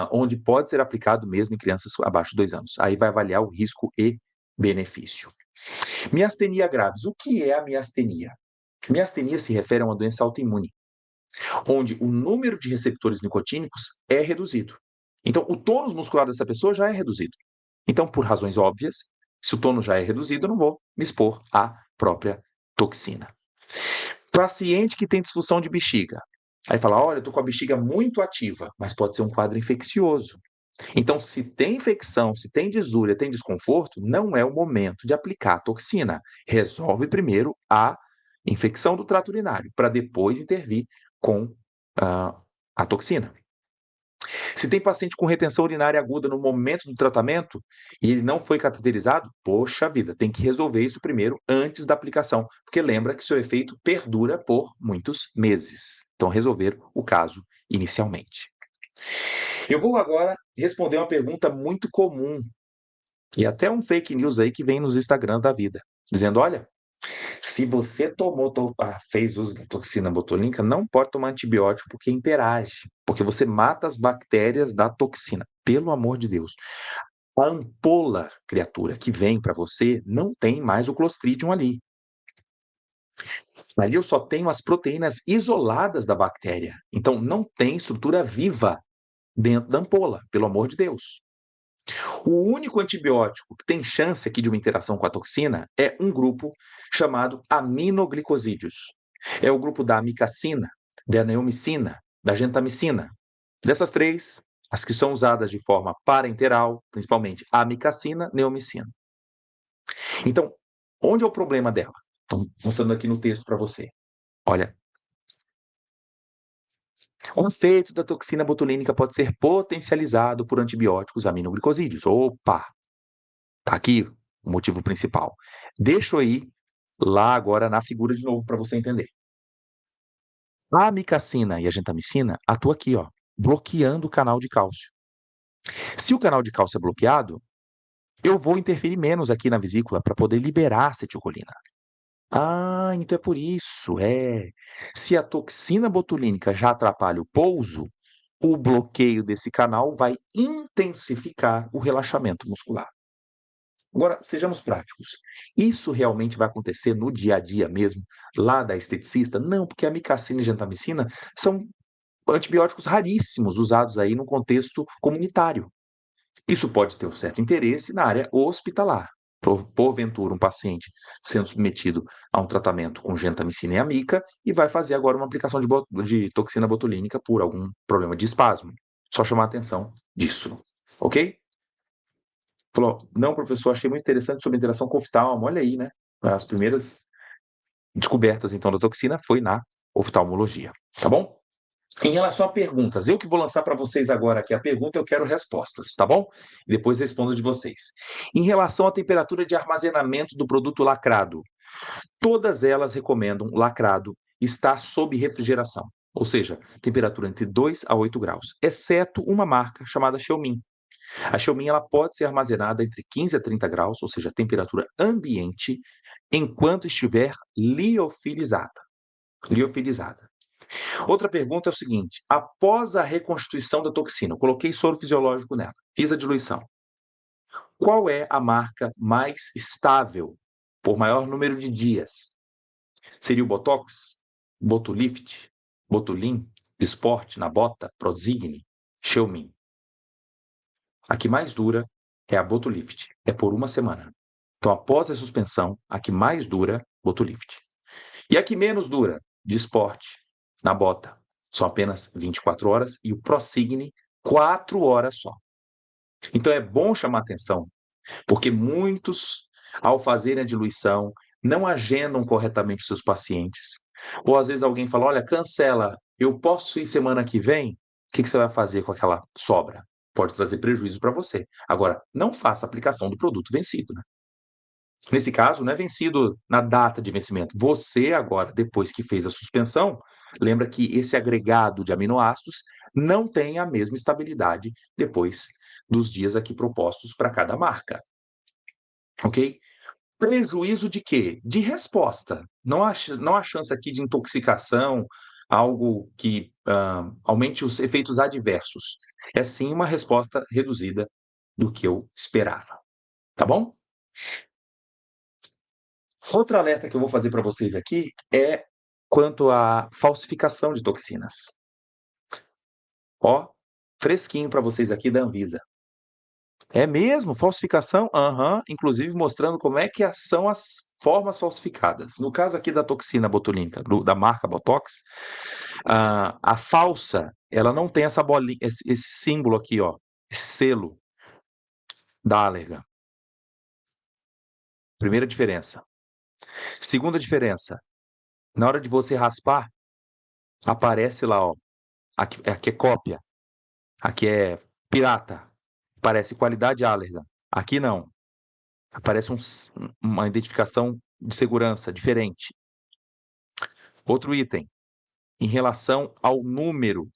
onde pode ser aplicado mesmo em crianças abaixo de 2 anos. Aí vai avaliar o risco e benefício. Miastenia graves. O que é a miastenia? Miastenia se refere a uma doença autoimune, onde o número de receptores nicotínicos é reduzido. Então, o tônus muscular dessa pessoa já é reduzido. Então, por razões óbvias, se o tônus já é reduzido, eu não vou me expor à própria toxina. Paciente que tem disfunção de bexiga. Aí fala: olha, eu estou com a bexiga muito ativa, mas pode ser um quadro infeccioso. Então, se tem infecção, se tem disúria, tem desconforto, não é o momento de aplicar a toxina. Resolve primeiro a infecção do trato urinário, para depois intervir com a toxina. Se tem paciente com retenção urinária aguda no momento do tratamento e ele não foi cateterizado, poxa vida, tem que resolver isso primeiro antes da aplicação, porque lembra que seu efeito perdura por muitos meses. Então, resolver o caso inicialmente. Eu vou agora responder uma pergunta muito comum e até um fake news aí que vem nos Instagrams da vida, dizendo: olha, se você fez uso da toxina botulínica, não pode tomar antibiótico porque interage, porque você mata as bactérias da toxina. Pelo amor de Deus. A ampola, criatura, que vem para você, não tem mais o Clostridium ali. Ali eu só tenho as proteínas isoladas da bactéria. Então não tem estrutura viva dentro da ampola, pelo amor de Deus. O único antibiótico que tem chance aqui de uma interação com a toxina é um grupo chamado aminoglicosídeos. É o grupo da amicacina, da neomicina, da gentamicina. Dessas três, as que são usadas de forma parenteral, principalmente a amicacina, neomicina. Então, onde é o problema dela? Estou mostrando aqui no texto para você. Olha, o efeito da toxina botulínica pode ser potencializado por antibióticos aminoglicosídeos. Opa! Tá aqui o motivo principal. Deixa eu ir lá agora na figura de novo para você entender. A amicacina e a gentamicina atuam aqui, ó, bloqueando o canal de cálcio. Se o canal de cálcio é bloqueado, eu vou interferir menos aqui na vesícula para poder liberar a acetilcolina. Ah, então é por isso, é. Se a toxina botulínica já atrapalha o pouso, o bloqueio desse canal vai intensificar o relaxamento muscular. Agora, sejamos práticos. Isso realmente vai acontecer no dia a dia mesmo, lá da esteticista? Não, porque a micacina e gentamicina são antibióticos raríssimos usados aí no contexto comunitário. Isso pode ter um certo interesse na área hospitalar. Porventura, um paciente sendo submetido a um tratamento com gentamicina e amica e vai fazer agora uma aplicação de toxina botulínica por algum problema de espasmo. Só chamar a atenção disso, ok? Falou: "Não, professor, achei muito interessante sobre a interação com oftalmo". Olha aí, né, as primeiras descobertas, então, da toxina foi na oftalmologia, tá bom? Em relação a perguntas, eu que vou lançar para vocês agora aqui a pergunta, eu quero respostas, tá bom? E depois respondo de vocês. Em relação à temperatura de armazenamento do produto lacrado, todas elas recomendam lacrado estar sob refrigeração, ou seja, temperatura entre 2 a 8 graus, exceto uma marca chamada Xiaomi. A Xiaomi ela pode ser armazenada entre 15 a 30 graus, ou seja, temperatura ambiente, enquanto estiver liofilizada. Liofilizada. Outra pergunta é o seguinte: após a reconstituição da toxina, eu coloquei soro fisiológico nela, fiz a diluição. Qual é a marca mais estável por maior número de dias? Seria o Botox, Botulift, Botulin, Sport, Nabota, Prozigny, Xiaomi. A que mais dura é a Botulift, é por uma semana. Então, após a suspensão, a que mais dura, Botulift. E a que menos dura, de Sport, Nabota, são apenas 24 horas, e o Prozigny, 4 horas só. Então, é bom chamar atenção, porque muitos, ao fazerem a diluição, não agendam corretamente seus pacientes. Ou às vezes alguém fala: olha, cancela, eu posso ir semana que vem? O que você vai fazer com aquela sobra? Pode trazer prejuízo para você. Agora, não faça aplicação do produto vencido, né? Nesse caso, não é vencido na data de vencimento. Você agora, depois que fez a suspensão, lembra que esse agregado de aminoácidos não tem a mesma estabilidade depois dos dias aqui propostos para cada marca. Ok? Prejuízo de quê? De resposta. Não há chance aqui de intoxicação, algo que aumente os efeitos adversos. É sim uma resposta reduzida do que eu esperava. Tá bom? Outro alerta que eu vou fazer para vocês aqui é quanto à falsificação de toxinas. Ó, fresquinho para vocês aqui da Anvisa. É mesmo? Falsificação? Aham, inclusive mostrando como é que são as formas falsificadas. No caso aqui da toxina botulínica, da marca Botox, a falsa, ela não tem essa bolinha, esse símbolo aqui, ó, esse selo da Allergan. Primeira diferença. Segunda diferença, na hora de você raspar, aparece lá, ó, aqui é cópia, aqui é pirata, aparece qualidade Allergan. Aqui não, aparece uma identificação de segurança diferente. Outro item, em relação ao número,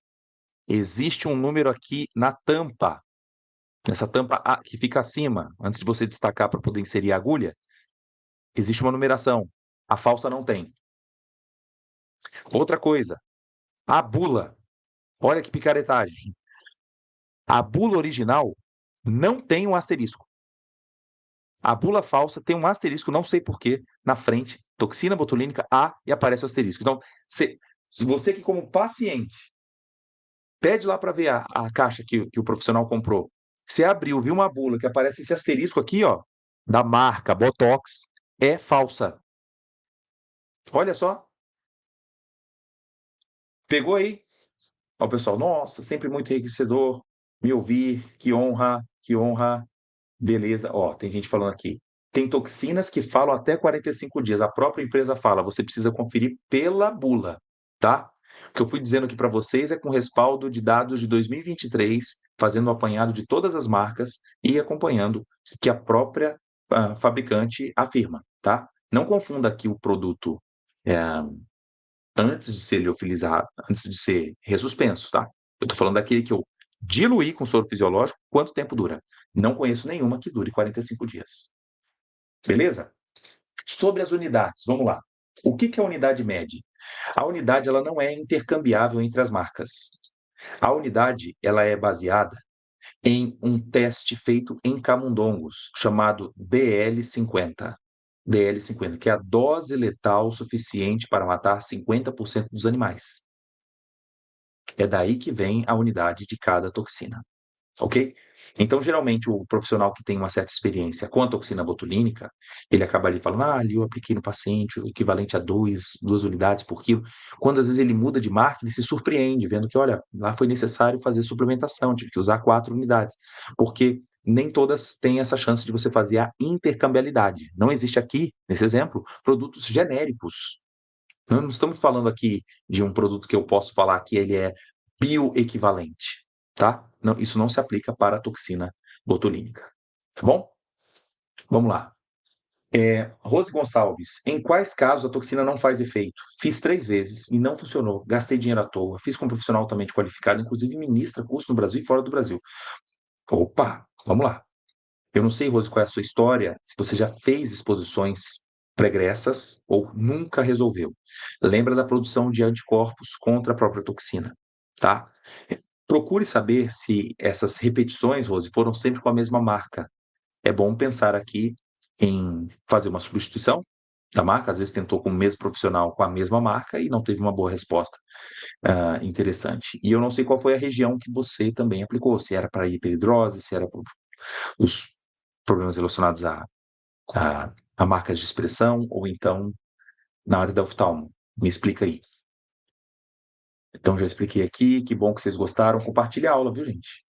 existe um número aqui na tampa, nessa tampa que fica acima, antes de você destacar para poder inserir a agulha, existe uma numeração. A falsa não tem. Outra coisa, a bula. Olha que picaretagem. A bula original não tem um asterisco. A bula falsa tem um asterisco, não sei porquê, na frente, toxina botulínica A, e aparece o asterisco. Então, se você que como paciente pede lá para ver a caixa que o profissional comprou, você abriu, viu uma bula que aparece esse asterisco aqui, ó, da marca Botox, é falsa. Olha só. Pegou aí? Ó, o pessoal, nossa, sempre muito enriquecedor me ouvir, que honra, que honra. Beleza, ó, tem gente falando aqui. Tem toxinas que falam até 45 dias. A própria empresa fala, você precisa conferir pela bula, tá? O que eu fui dizendo aqui para vocês é com respaldo de dados de 2023, fazendo o apanhado de todas as marcas e acompanhando o que a própria fabricante afirma, tá? Não confunda aqui o produto antes de ser liofilizado, antes de ser ressuspenso, tá? Eu tô falando daquele que eu diluí com soro fisiológico, quanto tempo dura? Não conheço nenhuma que dure 45 dias. Beleza? Sobre as unidades, vamos lá. O que é a unidade mede? A unidade ela não é intercambiável entre as marcas. A unidade ela é baseada em um teste feito em camundongos, chamado DL50. DL50, que é a dose letal suficiente para matar 50% dos animais. É daí que vem a unidade de cada toxina, ok? Então, geralmente, o profissional que tem uma certa experiência com a toxina botulínica, ele acaba ali falando, ali eu apliquei no paciente o equivalente a 2 unidades por quilo. Quando, às vezes, ele muda de marca, ele se surpreende, vendo que, olha, lá foi necessário fazer suplementação, tive que usar 4 unidades, porque nem todas têm essa chance de você fazer a intercambiabilidade. Não existe aqui, nesse exemplo, produtos genéricos. Não estamos falando aqui de um produto que eu posso falar que ele é bioequivalente, tá? Não, isso não se aplica para a toxina botulínica, tá bom? Vamos lá. Rose Gonçalves, em quais casos a toxina não faz efeito? Fiz 3 vezes e não funcionou. Gastei dinheiro à toa. Fiz com um profissional altamente qualificado, inclusive ministra curso no Brasil e fora do Brasil. Opa, vamos lá. Eu não sei, Rose, qual é a sua história, se você já fez exposições pregressas ou nunca resolveu. Lembra da produção de anticorpos contra a própria toxina, tá? Procure saber se essas repetições, Rose, foram sempre com a mesma marca. É bom pensar aqui em fazer uma substituição da marca, às vezes tentou com o mesmo profissional com a mesma marca e não teve uma boa resposta interessante. E eu não sei qual foi a região que você também aplicou, se era para hiperidrose, se era para os problemas relacionados a marcas de expressão, ou então na área da oftalmo. Me explica aí. Então, já expliquei aqui, que bom que vocês gostaram. Compartilha a aula, viu, gente?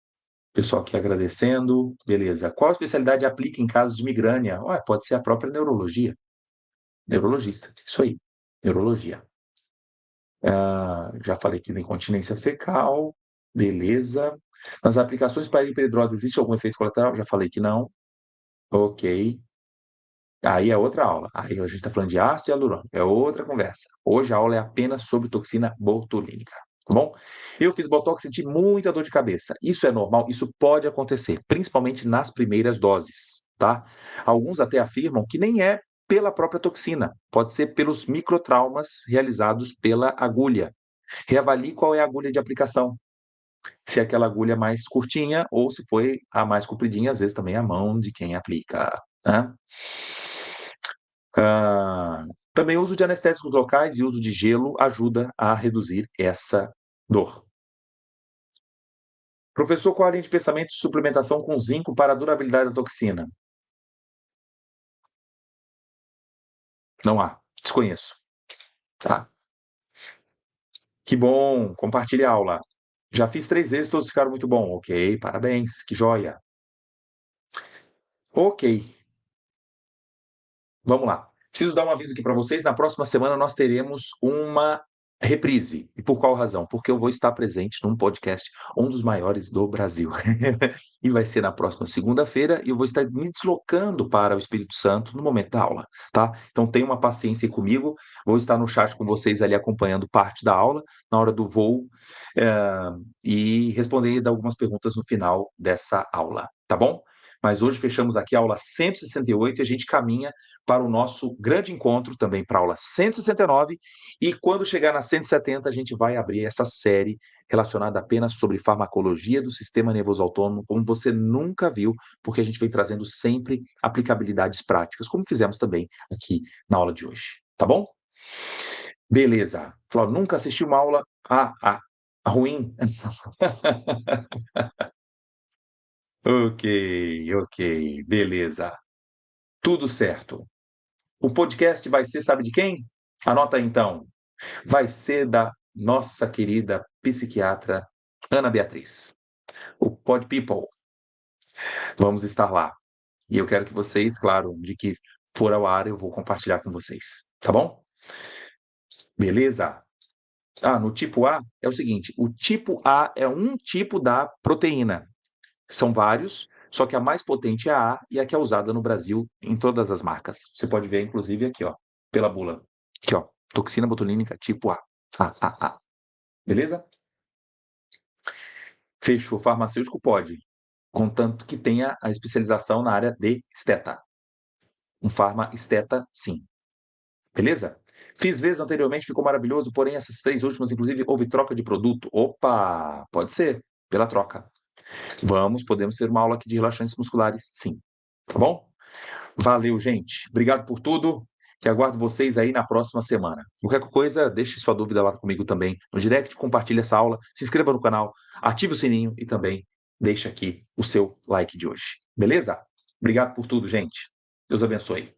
Pessoal aqui agradecendo. Beleza. Qual especialidade aplica em casos de migrânia? Pode ser a própria neurologia. Neurologista. Isso aí. Neurologia. Já falei aqui da incontinência fecal. Beleza. Nas aplicações para hiperidrose, existe algum efeito colateral? Já falei que não. Ok. Aí é outra aula. Aí a gente está falando de ácido hialurônico. É outra conversa. Hoje a aula é apenas sobre toxina botulínica. Tá bom? Eu fiz botox e senti muita dor de cabeça. Isso é normal, isso pode acontecer, principalmente nas primeiras doses, tá? Alguns até afirmam que nem é pela própria toxina, pode ser pelos microtraumas realizados pela agulha. Reavalie qual é a agulha de aplicação. Se é aquela agulha mais curtinha ou se foi a mais compridinha, às vezes também a mão de quem aplica, né? Também o uso de anestésicos locais e uso de gelo ajuda a reduzir essa dor. Professor, qual a linha de pensamento de suplementação com zinco para a durabilidade da toxina? Não há. Desconheço. Tá. Que bom. Compartilhe a aula. Já fiz 3 vezes, todos ficaram muito bom. Ok, parabéns. Que joia. Ok. Vamos lá. Preciso dar um aviso aqui para vocês. Na próxima semana nós teremos uma reprise. E por qual razão? Porque eu vou estar presente num podcast, um dos maiores do Brasil. E vai ser na próxima segunda-feira e eu vou estar me deslocando para o Espírito Santo no momento da aula, tá? Então tenha uma paciência aí comigo. Vou estar no chat com vocês ali acompanhando parte da aula na hora do voo, e responder algumas perguntas no final dessa aula, tá bom? Mas hoje fechamos aqui a aula 168 e a gente caminha para o nosso grande encontro também para a aula 169 e quando chegar na 170 a gente vai abrir essa série relacionada apenas sobre farmacologia do sistema nervoso autônomo, como você nunca viu, porque a gente vem trazendo sempre aplicabilidades práticas, como fizemos também aqui na aula de hoje, tá bom? Beleza. Falou, nunca assisti uma aula ruim. Ok, beleza. Tudo certo. O podcast vai ser, sabe de quem? Anota aí, então. Vai ser da nossa querida psiquiatra Ana Beatriz. O Pod People. Vamos estar lá. E eu quero que vocês, claro, de que for ao ar, eu vou compartilhar com vocês. Tá bom? Beleza? No tipo A é o seguinte: o tipo A é um tipo da proteína. São vários, só que a mais potente é a e a que é usada no Brasil em todas as marcas. Você pode ver, inclusive, aqui, ó, pela bula. Aqui, ó, toxina botulínica tipo A. A. Beleza? Fechou. Farmacêutico pode, contanto que tenha a especialização na área de esteta. Um farma esteta, sim. Beleza? Fiz vezes anteriormente, ficou maravilhoso, porém essas 3 últimas, inclusive, houve troca de produto. Opa, pode ser, pela troca. Podemos ter uma aula aqui de relaxantes musculares, sim. Tá bom? Valeu, gente. Obrigado por tudo. Que aguardo vocês aí na próxima semana. Qualquer coisa, deixe sua dúvida lá comigo também no direct, compartilhe essa aula, se inscreva no canal, ative o sininho e também deixe aqui o seu like de hoje. Beleza? Obrigado por tudo, gente. Deus abençoe.